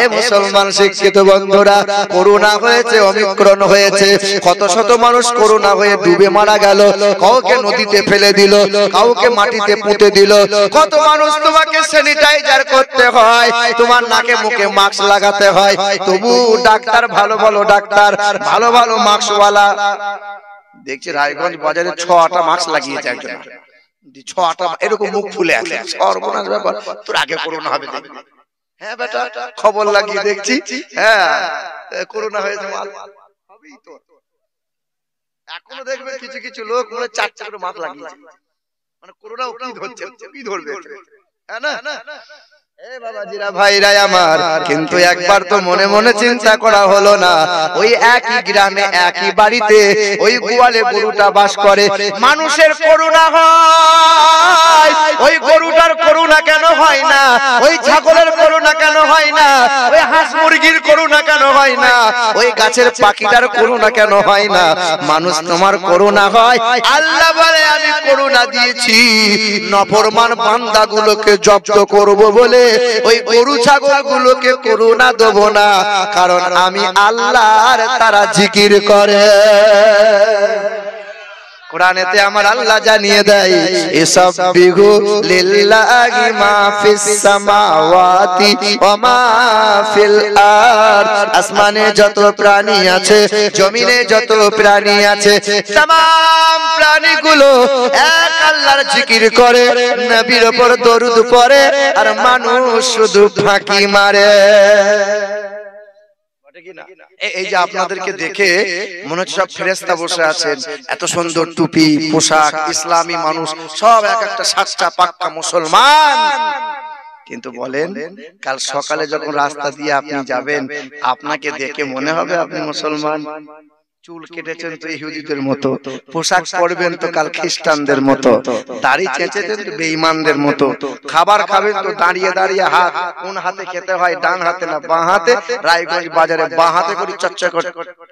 এ মুসলমান শিক্ষিত বন্ধুরা, করোনা হয়েছে, অমিক্রণ হয়েছে, কত শত মানুষ করোনা হয়ে ডুবে মারা গেল, কাউকে নদীতে ফেলে দিল, কাউকে মাটিতে পুঁতে দিল। কত মানুষ তোমাকে স্যানিটাইজার করতে হয়, তোমার নাকে মুখে মাস্ক লাগাতে হয়, তবু ডাক্তার ভালো ভালো ডাক্তার, ভালো ভালো মাস্কওয়ালা দেখছি রায়গঞ্জ বাজারে 6-8টা মাস্ক লাগিয়েছে একজন, 6-8টা এরকম মুখ ফুলে আছে। সর্বনাশ ব্যাপার, তোর আগে করোনা হবে দেখবি। হ্যাঁ বেটা, খবর লাগিয়ে দেখছি, হ্যাঁ করোনা হয়েছে, মাল হবেই তো। এখনো দেখবে কিছু কিছু লোক মনে 4টা করে মাস্ক লাগিয়েছে, মানে করোনা কি ধরছে, কি ধরবে, হ্যাঁ না? এ বাবাজিরা ভাইরা আমার, কিন্তু একবার তো মনে মনে চিন্তা করা হলো না, ওই একই গ্রামে একই বাড়িতে ওই গোয়ালে গরুটা বাস করে, মানুষের করুণা হয়, ওই গরুটার করুণা কেন হয় না? ওই ছাগলের করুণা কেন হয় না? ওই হাঁস মুরগির করুণা কেন হয় না? ওই গাছের পাখিটার করুণা কেন হয় না? মানুষ তোমার করুণা হয়। আল্লাহ বলে আমি করুণা দিয়েছি, নফরমান বান্দাগুলোকে জব্দ করব বলে ওই গরু ছাগল গুলোকে করুণা দেব না, কারণ আমি আল্লাহর তারা জিকির করে। কোরআনেতে আমার আল্লাহ জানিয়ে দেয়, ইসাব্বিহু লিল্লাহি মা ফিস সামাওয়াতি ওয়া মা ফিল আরদ, আসমানে যত প্রাণী আছে, জমিনে যত প্রাণী আছে, तमाम প্রাণীগুলো এক আল্লাহর জিকির করে, নবীর উপর দরুদ পড়ে, আর মানুষ শুধু ফাঁকি মারে। এই যে আপনাদেরকে দেখে মনে হচ্ছে সব ফেরেশতা বসে আছেন, এত সুন্দর টুপি পোশাক, ইসলামী মানুষ, সব এক একটা সাচ্চা পাক্কা মুসলমান। কিন্তু বলেন, কাল সকালে যখন রাস্তা দিয়ে আপনি যাবেন, আপনাকে দেখে মনে হবে আপনি মুসলমান? চুল কেটেছেন তো ইহুদিদের মতো, পোশাক পরবেন তো কাল খ্রিস্টানদের মতো, দাড়ি চেঁচেছেন তো বেঈমানদের মতো, খাবার খাবেন তো দাঁড়িয়ে দাঁড়িয়ে, হাত কোন হাতে খেতে হয়, ডান হাতে না বাঁ হাতে, রায়গঞ্জ বাজারে বাঁ হাতে করে চচ্চা করে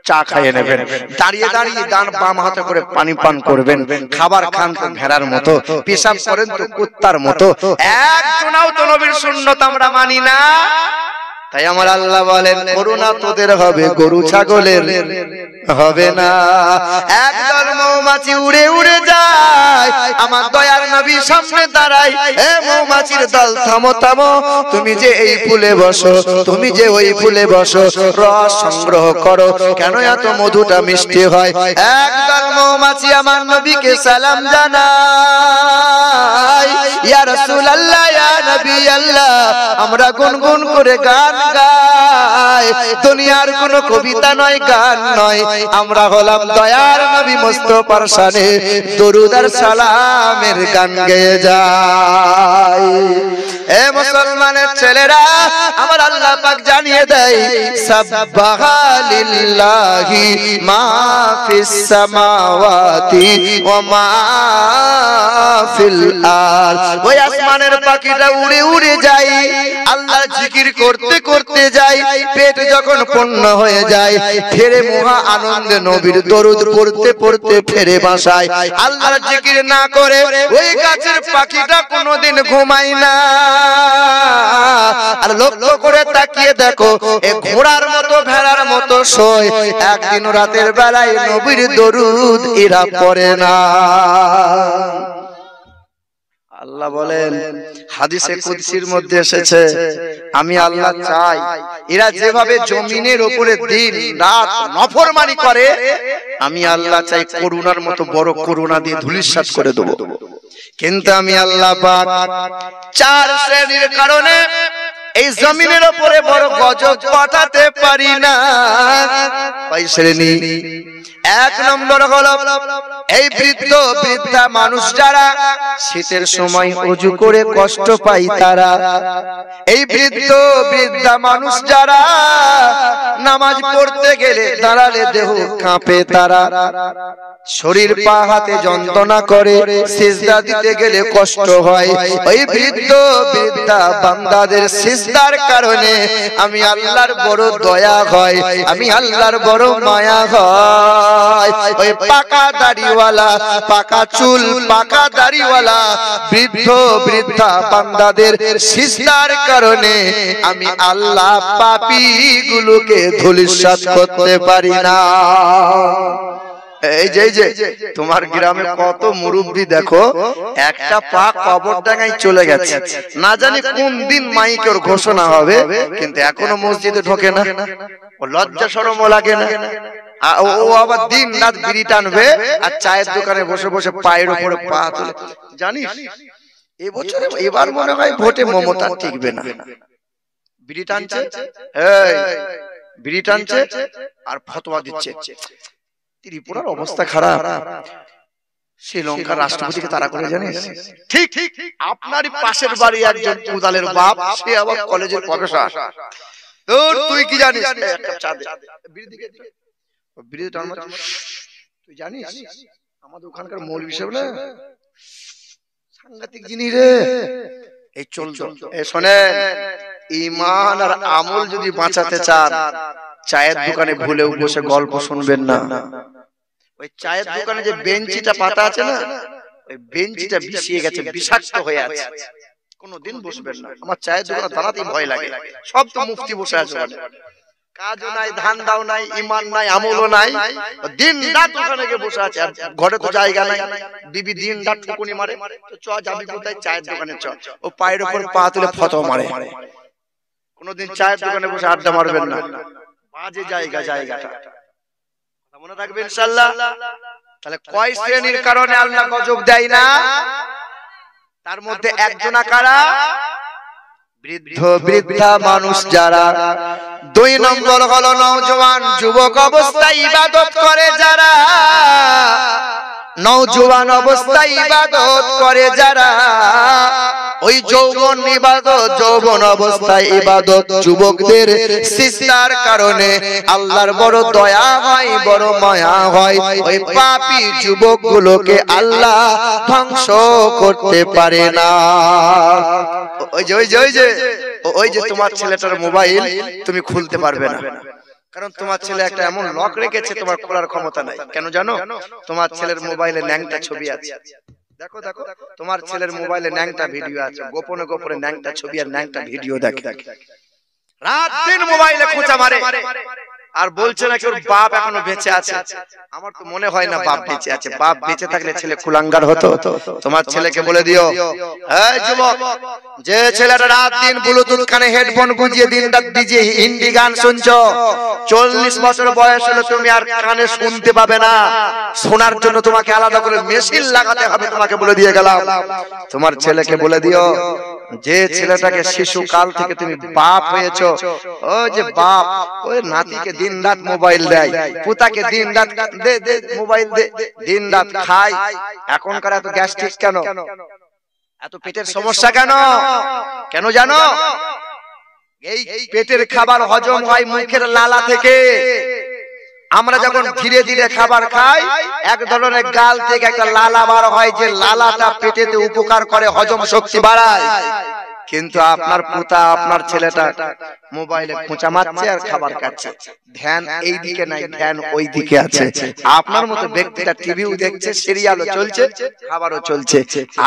চা খাইয়ে নেবেন, দাঁড়িয়ে দাঁড়িয়ে ডান বাম হাতে করে পানি পান করবেন, খাবার খান তো ভেড়ার মতো, পেশাব করেন তো কুত্তার মতো। একজনাও তো নবীর সুন্নাত আমরা মানি না। তাই আমার আল্লাহ বলেন করুণা তোদের হবে, গরু ছাগলের হবে না। একদল মৌমাছি উড়ে উড়ে যায়, আমার দয়ার নবী সামনে দাঁড়ায়, এ মৌমাছির দল থামো থামো, তুমি যে এই ফুলে বসো, তুমি যে ওই ফুলে বসো, রস সংগ্রহ করো, কেন এত মধুটা মিষ্টি হয়। একদল মৌমাছি আমার নবীকে সালাম জানায়, ইয়া রাসূলুল্লাহ, ইয়া নবী আল্লাহ, আমরা গুনগুন করে গান গাই, দুনিয়ার কোনো কবিতা নয়, গান নয়, আমরা হলাম দয়ার নবী মুস্তাফার শানে দরুদ আর সালামের গান গেয়ে যায়। এ মুসলমানের ছেলেরা, আমার আল্লাহ পাক জানিয়ে দেয়, সাব্বাহা লিল্লাহি মা ফিস সামাওয়াতি ওয়া মা ফিল আরদ। ওই আসমানের পাখিটা উড়ে উড়ে যায়, আল্লাহর জিকির করতে করতে যায়, পেট যখন পূর্ণ হয়ে যায়, ফেরে মহা আনন্দে নবীর দরুদ পড়তে পড়তে ফেরে বাসায়। আল্লাহর জিকির না করে ওই গাছের পাখিটা কোনোদিন ঘুমায় না। আর লক্ষ্য করে তাকিয়ে দেখো, এ ঘোড়ার মতো ভেড়ার মতো শোয়, একদিন রাতের বেলায় নবীর দরুদ এরা পড়ে না। আল্লাহ বলেন, হাদিসে কুদসির মধ্যে এসেছে, আমি আল্লাহ চাই এরা যেভাবে জমিনের উপরে দিন রাত নফরমানি করে, আমি আল্লাহ চাই করুণার মতো বড় করুণা দিয়ে ধূলিসাৎ করে দেবো। কিন্তু আমি আল্লাহ পাক চার শ্রেণীর কারণে এই জমিনের উপরে বড় গজব পাঠাতে পারি না। কয় শ্রেণী? এক নম্বর হলো এই বৃদ্ধ বৃদ্ধা মানুষ যারা শীতের সময় ওযু করে কষ্ট পায় তারা, এই বৃদ্ধ বৃদ্ধা মানুষ যারা নামাজ পড়তে গেলে দাঁড়ালে দেহ কাঁপে তারা, শরীর পা হাতে যন্ত্রণা করে, সিজদা দিতে গেলে কষ্ট হয়, ওই বৃদ্ধ বৃদ্ধা বান্দাদের সিজদার কারণে আমি আল্লাহর বড় দয়া হয়, আমি আল্লাহর বড় মায়া হয়। ওই পাকা দাড়িওয়ালা, পাকা চুল, পাকা দাড়িওয়ালা বৃদ্ধ বৃদ্ধা বান্দাদের সিজদার কারণে আমি আল্লাহ পাপী গুলোকে ধূলিসাৎ করতে পারি না। এই যে তোমার গ্রামে কত মুরব্বি দেখো, একটা পা কবরডাঙ্গায় চলে গেছে, না জানি কোন দিন মাইকের ঘোষণা হবে, কিন্তু এখনো মসজিদে ঢোকে না, ও লজ্জা শরমও লাগে না। ও আবার দিন রাত বিড়ি টানবে আর চায়ের দোকানে বসে বসে পায়ের উপরে পা তুলে। জানিস এবছরে এবার মনে হয় ভোটে মমতা টিকবে না, বিড়ি টানছে, বিড়ি টানছে আর ফতোয়া দিচ্ছে। ত্রিপুরার অবস্থা খারাপ, শ্রীলঙ্কার রাষ্ট্রপতিকে তারা করে জানিস? ঠিক আপনারই পাশের বাড়ি একজন উদালের বাপ, সে আবার কলেজের প্রফেসর। তোর তুই কি জানিস? তুই জানিস আমাদের ওখানকার মৌলভী সাহেব না সাংঘাতিক জিনিস রে। এই চল শোনে, ঈমান আর আমল যদি বাঁচাতে চান, চায়ের দোকানে ভুলেও বসে গল্প শুনবেন না। ওই চায়ের দোকানে যে বেঞ্চিটা পাতা আছে না, ওই বেঞ্চিটা বিষিয়ে গেছে, বিষাক্ত হয়ে আছে, কোনদিন বসবেন না। আমার চায়ের দোকানে দাঁড়াতেই ভয় লাগে, সব তো মুফতি বসে আছে, কাজও নাই, ধান্দাও নাই, ঈমান নাই, আমলও নাই, দিন রাত ওখানে গিয়ে বসে আছে। আর ঘরে তো জায়গা নাই, বিবি দিন রাত ঠুকুনি মারে, চ যাবি কোথায়? চায়ের দোকানে চ। ও পায়ের উপর পা তুলে ফতোয়া মারে। কোনদিন চায়ের দোকানে বসে আড্ডা মারবেন না, বাজে জায়গাটা মনে রাখবেন ইনশাআল্লাহ। তাহলে কয় শ্রেণীর কারণে আল্লাহ গজব দেয় না? তার মধ্যে একজনা কারা? বৃদ্ধ বৃদ্ধা মানুষ যারা। দুই নম্বর হলো নওজোয়ান যুবক অবস্থায় ইবাদত করে যারা, নওজোয়ান অবস্থায় ইবাদত করে যারা, ওই যৌবন ইবাদত, যৌবন অবস্থায় ইবাদত যুবকদের সিজদার কারণে আল্লাহর বড় দয়া হয়, বড় মায়া হয়। ওই পাপী যুবকগুলোকে আল্লাহ ধ্বংস করতে পারে না। ওই যে তোমার ছেলেটার মোবাইল তুমি খুলতে পারবে না, কারণ তোমার ছেলে একটা এমন লক রেখেছে, তোমার খোলার ক্ষমতা নাই। কেন জানো? তোমার ছেলের মোবাইলে ন্যাংটা ছবি আছে। দেখো তোমার ছেলের মোবাইলে ন্যাংটা ভিডিও আছে, গোপনে গোপনে ন্যাংটা ছবি আর ন্যাংটা ভিডিও দেখে। রাত দিন মোবাইলে খোঁচা মারে আর বলছে না কি ওর বাপ এখনো বেঁচে আছে। আমার তো মনে হয় না বাপ বেঁচে আছে। বাপ বেঁচে থাকলে ছেলে কুলাঙ্গার হতো। তোমার ছেলেকে বলে দিও, এই যুবক, যে ছেলেটা রাত দিন ব্লুটুথ কানে হেডফোন গুঁজিয়ে দিন রাত ডিজে হিন্দি গান শুনছো, 40 বছর বয়স হলে তুমি আর কানে শুনতে পাবে না। শোনার জন্য তোমাকে আলাদা করে মেশিন লাগাতে হবে। তোমাকে বলে দিয়ে গেলাম। তোমার ছেলেকে বলে দিও, যে ছেলেটাকে শিশুকাল থেকে তুমি বাপ হয়েছো, ওই যে বাপ ওই নাতিকে দিন রাত মোবাইল দেয়, পুতাকে দিন রাত দে দে মোবাইল দে, দিন রাত খায়। এখনকার এত গ্যাস্ট্রিক কেন, এত পেটের সমস্যা কেন? কেন জানো? এই পেটের খাবার হজম হয় মুখের লালা থেকে। আমরা যখন ধীরে ধীরে খাবার খাই, এক ধরনের গাল থেকে একটা লালা বার হয়, যে লালাটা পেটেতে উপকার করে, হজম শক্তি বাড়ায়। কিন্তু আপনার পুতা, আপনার ছেলেটা মোবাইলে খোঁচা মারছে আর খাবার খাচ্ছে। ধ্যান এই দিকে নাই, ধ্যান ওই দিকে আছে। আপনার মতো ব্যক্তিটা টিভিও দেখছে, সিরিয়ালও চলছে, খাবারও চলছে।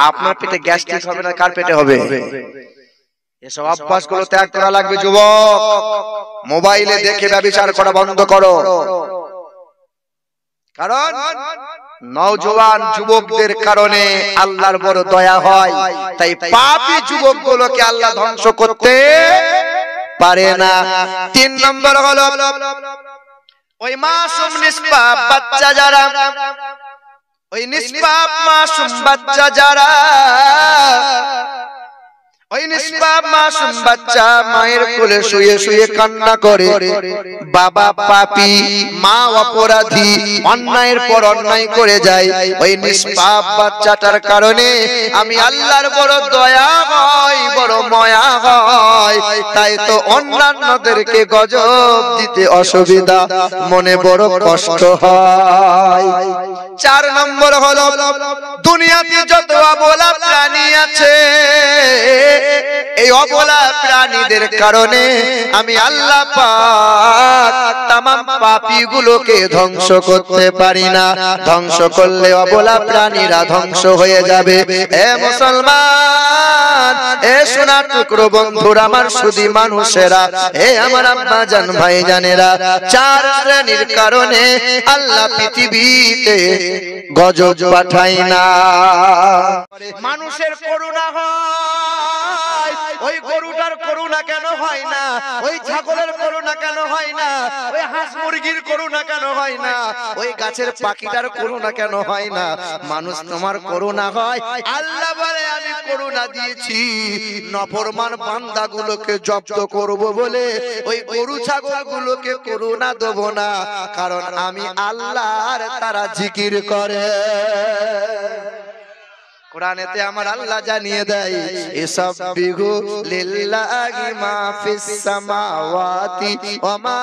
আপনার পেটে গ্যাস্ট্রিক হবে না, কার পেটে হবে? এসব অভ্যাসগুলো ত্যাগ করা লাগবে যুবক। মোবাইলে দেখে ব্যভিচার করা বন্ধ করো। কারণ নওজোয়ান যুবকদের কারণে আল্লাহর বড় দয়া হয়। তাই পাপী যুবকগুলোকে আল্লাহ ধ্বংস করতে পারে না। 3 নম্বর হলো ওই মাসুম নিষ্পাপ বাচ্চা যারা, ওই নিষ্পাপ মাসুম বাচ্চা যারা, ওই নিষ্পাপ মাসুম বাচ্চা মায়ের কোলে শুয়ে শুয়ে কান্না করে, বাবা পাপী, মা অপরাধী, অন্যায়ের পর অন্যায় করে যায়। ওই নিষ্পাপ বাচ্চাটার কারণে আমি আল্লাহর বড় দয়া হয়, বড় মায়া হয়। তাই তো অন্যান্যদেরকে গজব দিতে অসুবিধা, মনে বড় কষ্ট হয়। 4 নম্বর হলো দুনিয়াতে যত অবলা প্রাণী আছে, এই অবলা প্রাণীদের কারণে আমি আল্লাহ পাক তামাম পাপীগুলোকে ধ্বংস করতে পারি না। ধ্বংস করলে অবলা প্রাণীরা ধ্বংস হয়ে যাবে। এ মুসলমান, এ সোনার টুকরো বন্ধুরা, আমার সুধী মানুষেরা, এ আমার আব্বা জান ভাই জানেরা, 4 শ্রেণীর কারণে আল্লাহ পৃথিবীতে গজব পাঠায় না। মানুষের করুণা হয়, ওই গরুটার করুণা কেন হয় না? ওই ছাগলের করুণা কেন হয় না? ওই হাঁস মুরগির করুণা কেন হয় না? ওই গাছের পাখিটার করুণা কেন হয় না? মানুষ তোমার করুণা হয়। আল্লাহ বলে আমি করুণা দিয়েছি, নফরমান বান্দাগুলোকে জব্দ করব বলে ওই গরু ছাগলগুলোকে করুণা দেব না। কারণ আমি আল্লাহর তারা জিকির করে। কোরআনেতে আমার আল্লাহ জানিয়ে দেয়, ইসাব্বিহু লিল্লাহি মা ফিস সামাওয়াতি ওয়া মা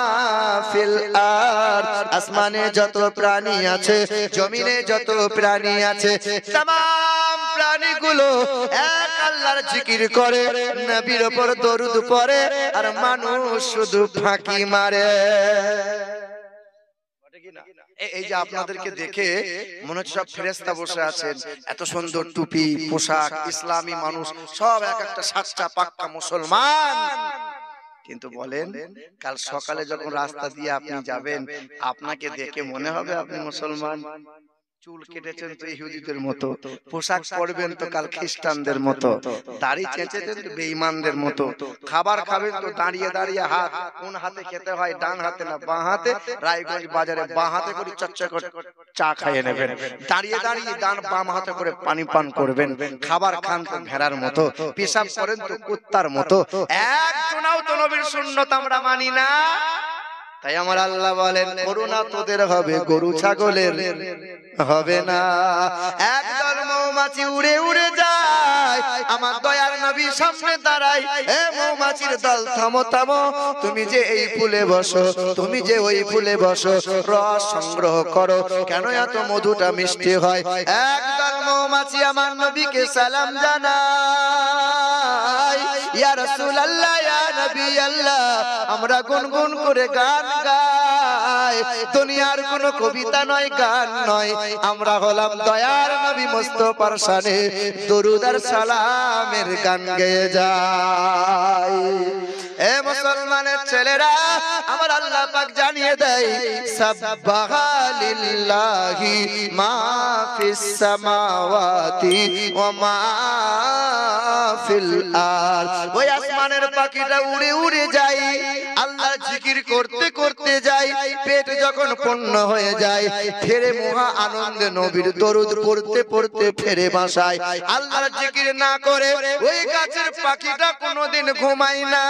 ফিল আরদ। আসমানে যত প্রাণী আছে, জমিনে যত প্রাণী আছে, तमाम প্রাণীগুলো এক আল্লাহর জিকির করে, নবীর উপর দরুদ পড়ে, আর মানুষ শুধু ফাঁকি মারে। এই যে আপনাদেরকে দেখে মনে হচ্ছে সব ফেরেশতা বসে আছেন, এত সুন্দর টুপি পোশাক, ইসলামী মানুষ, সব এক একটা সাচ্চা পাক্কা মুসলমান। কিন্তু বলেন, কাল সকালে যখন রাস্তা দিয়ে আপনি যাবেন, আপনাকে দেখে মনে হবে আপনি মুসলমান? চুল কেটেছেন তো ইহুদিদের মতো, পোশাক পরবেন তো কাল খ্রিস্টানদের মতো, দাড়ি চেঁচেছেন তো বেঈমানদের মতো, খাবার খাবেন তো দাঁড়িয়ে দাঁড়িয়ে হাত কোন হাতে খেতে হয়, ডান হাতে না বাঁ হাতে, রায়গঞ্জ বাজারে বাঁ হাতে করে চচ্চা করে চা খাইয়ে নেবেন, দাঁড়িয়ে দাঁড়িয়ে ডান বাম হাতে করে পানি পান করবেন, খাবার খান তো ভেড়ার মতো, পেশাব করেন তো কুত্তার মতো। একজনাও তো নবীর সুন্নাত আমরা মানি না। তাই আমার আল্লাহ বলেন, করুণা তোদের হবে, গরু ছাগলের হবে না। একদল মৌমাছি উড়ে উড়ে যায়, আমার দয়ার নবী সামনে দাঁড়ায়, এ মৌমাছির দল থামো থামো, তুমি যে এই ফুলে বসো, তুমি যে ওই ফুলে বসো, রস সংগ্রহ করো, কেন এত মধুটা মিষ্টি হয়। একদল মৌমাছি আমার নবীকে সালাম জানায়, ইয়া রাসূলুল্লাহ, ইয়া নবী আল্লাহ, আমরা গুনগুন করে গান গাই, দুনিয়ার কোনো কবিতা নয়, গান নয়, আমরা হলাম দয়ার নবী মুস্তাফার শানে দরুদ আর সালামের গান গেয়ে যাই। এ মুসলমানের ছেলেরা, আমার আল্লাহ পাক জানিয়ে দেয় সাব্বাহা লিল্লাহি মা ফিস সামাওয়াতি ওয়া মা ফিল আরদ। ওই আসমানের পাখিটা উড়ে উড়ে যায়, আল্লাহর জিকির করতে করতে যায়, পেট যখন পূর্ণ হয়ে যায় ফেরে মহা আনন্দে নবীর দরুদ পড়তে পড়তে ফেরে বাসায়। আল্লাহর জিকির না করে ওই গাছের পাখিটা কোনোদিন ঘুমায় না।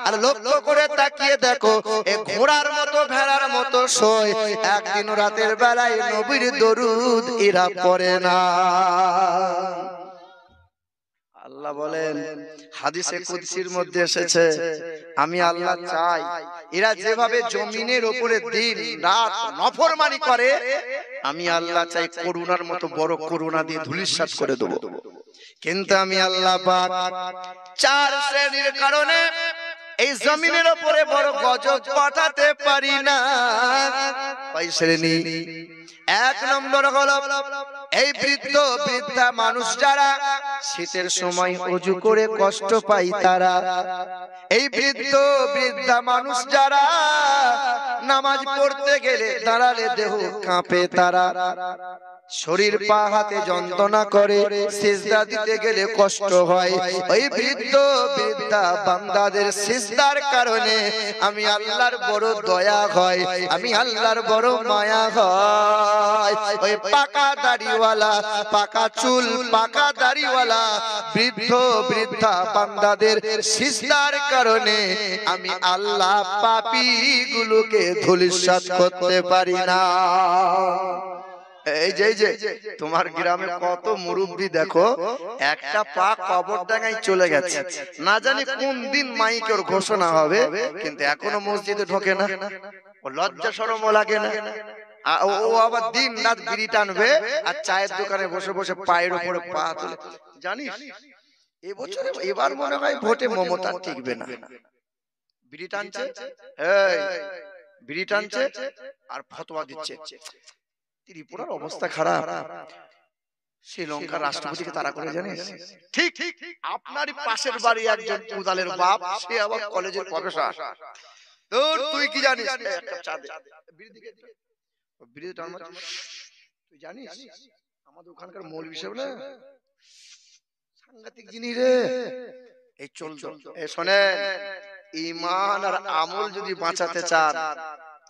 আর লক্ষ্য করে তাকিয়ে দেখো, এ ঘোড়ার মতো ভেড়ার মতো শোয়, একদিন রাতের বেলায় নবীর দরুদ এরা পড়ে না। আল্লাহ বলেন, হাদিসে কুদসির মধ্যে এসেছে, আমি আল্লাহ চাই এরা যেভাবে জমিনের উপরে দিন রাত নফরমানি করে, আমি আল্লাহ চাই করুণার মতো বড় করুণা দিয়ে ধূলিসাৎ করে দেব। কিন্তু আমি আল্লাহ পাক চার শ্রেণীর কারণে এই জমিনের উপরে বড় গজব পাঠাতে পারি না। কয় শ্রেণী? এক নম্বর হলো এই বৃদ্ধ বৃদ্ধা মানুষ যারা শীতের সময় ওযু করে কষ্ট পায় তারা, এই বৃদ্ধ বৃদ্ধা মানুষ যারা নামাজ পড়তে গেলে দাঁড়ালে দেহ কাঁপে তারা, শরীর পা হাতে যন্ত্রণা করে, সিজদা দিতে গেলে কষ্ট হয়, ওই বৃদ্ধ বৃদ্ধা বান্দাদের সিজদার কারণে আমি আল্লাহর বড় দয়া হয়, আমি আল্লাহর বড় মায়া হয়। ওই পাকা দাড়িওয়ালা, পাকা চুল, পাকা দাড়িওয়ালা বৃদ্ধ বৃদ্ধা বান্দাদের সিজদার কারণে আমি আল্লাহ পাপী গুলোকে ধূলিসাৎ করতে পারি না। এই যে তোমার গ্রামে কত মুরব্বি দেখো, একটা পা কবরডাঙ্গায় চলে গেছে, না জানি কোন দিন মাইকের ঘোষণা হবে, কিন্তু এখনো মসজিদে ঢোকে না। ও লজ্জা শরমও লাগে না। ও আবার দিন রাত বিড়ি টানবে আর চায়ের দোকানে বসে বসে পায়ের উপরে পা তুলে। জানিস এবছরে এবার মনে হয় ভোটে মমতা টিকবে না। বিড়ি টানছে, বিড়ি টানছে আর ফতোয়া দিচ্ছে। ত্রিপুরার অবস্থা খারাপ, শ্রীলঙ্কার রাষ্ট্রপতিকে তারা করে জানিস? ঠিক আপনারই পাশের বাড়ি একজন উদালের বাপ, সে আবার কলেজের প্রফেসর। তোর তুই কি জানিস? একটা চা দে। বিড়ি টানছে, তুই জানিস আমাদের ওখানকার মৌলভী সাহেব না সাংঘাতিক জিনিস রে। এই চলতো শোনে, ঈমান আর আমল যদি বাঁচাতে চান,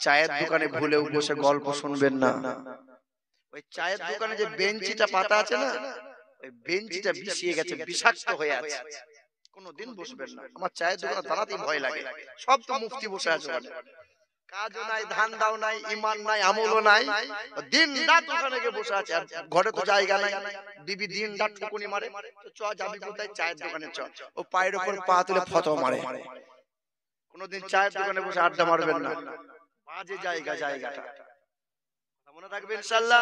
চায়ের দোকানে ভুলেও বসে গল্প শুনবেন না। ওই চায়ের দোকানে যে বেঞ্চিটা পাতা আছে না, ওই বেঞ্চিটা বিষিয়ে গেছে, বিষাক্ত হয়ে আছে, কোনদিন বসবেন না। আমার চায়ের দোকানে দাঁড়াতেই ভয় লাগে। সব তো মুফতি বসে আছে, কাজও নাই, ধান্দাও নাই, ঈমান নাই, আমলও নাই, দিন রাত ওখানে গিয়ে বসে আছে। আর ঘরে তো জায়গা নাই, বিবি দিন রাত ঠুকুনি মারে, তো চ যাবি কোথায়? চায়ের দোকানে চ। ও পায়ের উপর পা তুলে ফতোয়া মারে। কোনদিন চায়ের দোকানে বসে আড্ডা মারবেন না, বাজে জায়গাটা মনে রাখবে ইনশাআল্লাহ।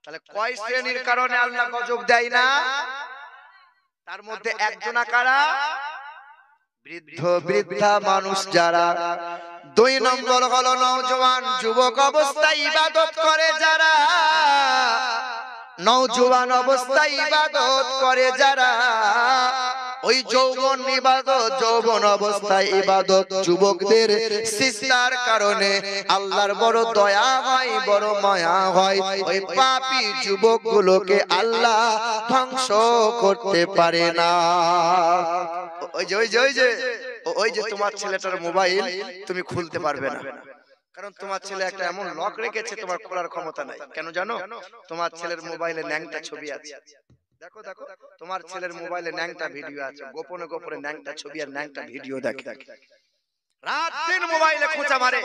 তাহলে কয় শ্রেণীর কারণে আল্লাহ গজব দেয় না? তার মধ্যে একজনা কারা? বৃদ্ধ বৃদ্ধা মানুষ যারা। দুই নম্বর হলো নওজোয়ান যুবক অবস্থায় ইবাদত করে যারা, নওজোয়ান অবস্থায় ইবাদত করে যারা। ওই যৌবন ইবাদত, যৌবন অবস্থায় ইবাদত যুবকদের সিজদার কারণে আল্লাহর বড় দয়া হয়, বড় মায়া হয়। ওই পাপী যুবকগুলোকে আল্লাহ ধ্বংস করতে পারে না। ওই যে তোমার ছেলেটার মোবাইল তুমি খুলতে পারবে না, কারণ তোমার ছেলে একটা এমন লক রেখেছে, তোমার খোলার ক্ষমতা নাই। কেন জানো? তোমার ছেলের মোবাইলে ন্যাংটা ছবি আছে। দেখো তোমার ছেলের মোবাইলে ন্যাংটা ভিডিও আছে, গোপনে গোপনে ন্যাংটা ছবি আর ন্যাংটা ভিডিও দেখে, রাত দিন মোবাইলে খোঁচা মারে।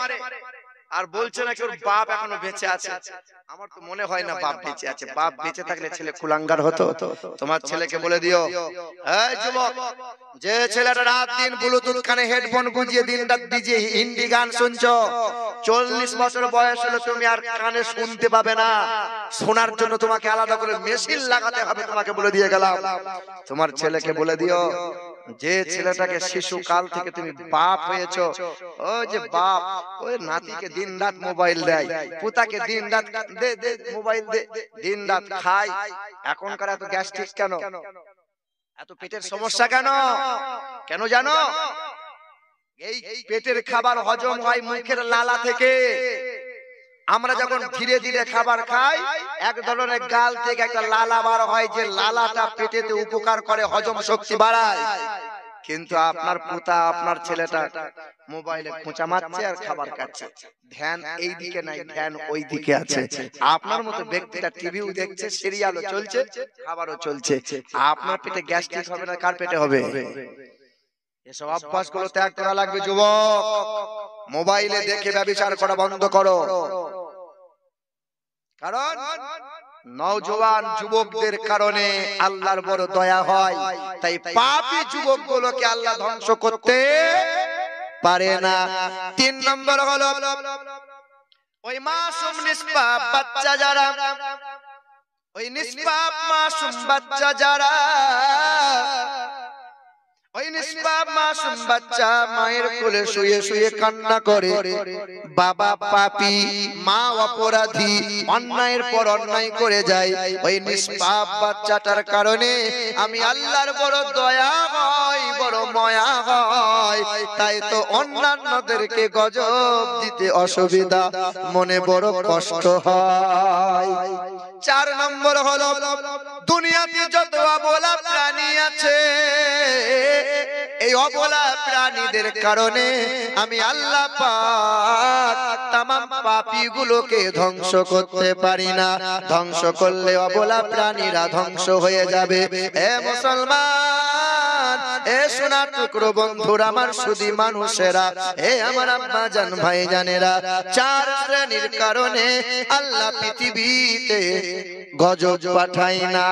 আর বলছে নাকি ওর বাপ এখনো বেঁচে আছে। আমার তো মনে হয় না বাপ বেঁচে আছে। বাপ বেঁচে থাকলে ছেলে কুলাঙ্গার হতো। তোমার ছেলেকে বলে দিও, এই যুবক, যে ছেলেটা রাত দিন ব্লুটুথ কানে হেডফোন গুঁজিয়ে দিন রাত ডিজে হিন্দি গান শুনছো, 40 বছর বয়স হলে তুমি আর কানে শুনতে পাবে না। শোনার জন্য তোমাকে আলাদা করে মেশিন লাগাতে হবে। তোমাকে বলে দিয়ে গেলাম, তোমার ছেলেকে বলে দিও, যে ছেলেটাকে শিশুকাল থেকে তুমি বাপ হয়েছো, ওই যে বাপ ওই নাতিকে দিন রাত মোবাইল দেয়, পুতাকে দিন রাত দে মোবাইল দে, দিন রাত খায়। এখনকার এত গ্যাস্ট্রিক কেন? এত পেটের সমস্যা কেন? কেন জানো? এই পেটের খাবার হজম হয় মুখের লালা থেকে। আমরা যখন ধীরে ধীরে খাবার খাই, এক ধরনের গাল থেকে একটা লালা বার হয়, যে লালাটা পেটেতে উপকার করে, হজম শক্তি বাড়ায়। কিন্তু আপনার পুতা, আপনার ছেলেটা মোবাইলে খোঁচা মারছে আর খাবার খাচ্ছে, ধ্যান এই দিকে নাই, ধ্যান ওই দিকে আছে। আপনার মতো ব্যক্তিটা টিভিও দেখছে, সিরিয়ালও চলছে, খাবারও চলছে। আপনার পেটে গ্যাস্ট্রিক হবে না, কার পেটে হবে? এসব অভ্যাসগুলো ত্যাগ করা লাগবে যুবক। মোবাইলে দেখে ব্যভিচার করা বন্ধ করো। কারণ নওজোয়ান যুবকদের কারণে আল্লাহর বড় দয়া হয়, তাই পাপী যুবকগুলোকে আল্লাহ ধ্বংস করতে পারে না। 3 নম্বর হলো ওই মাসুম নিষ্পাপ বাচ্চা যারা, ওই নিষ্পাপ মাসুম বাচ্চা যারা, ওই নিষ্পাপ মাসুম বাচ্চা মায়ের কোলে শুয়ে শুয়ে কান্না করে, বাবা পাপী, মা অপরাধী, অন্যায়ের পর অন্যায় করে যায়, ওই নিষ্পাপ বাচ্চাটার কারণে আমি আল্লাহর বড় দয়া হয়, বড় মায়া হয়। তাই তো অন্যান্যদেরকে গজব দিতে অসুবিধা, মনে বড় কষ্ট হয়। 4 নম্বর হলো দুনিয়াতে যত অবলা প্রাণী আছে, এই অবলা প্রাণীদের কারণে আমি আল্লাহ পাক তামাম পাপীগুলোকে ধ্বংস করতে পারি না। ধ্বংস করলে অবলা প্রাণীরা ধ্বংস হয়ে যাবে। এ মুসলমান, এ সোনা টুকরো বন্ধুরা, আমার সুধী মানুষেরা, এ আমার আব্বা জান ভাই জানেরা, 4 শ্রেণীর কারণে আল্লাহ পৃথিবীতে গজব পাঠায় না।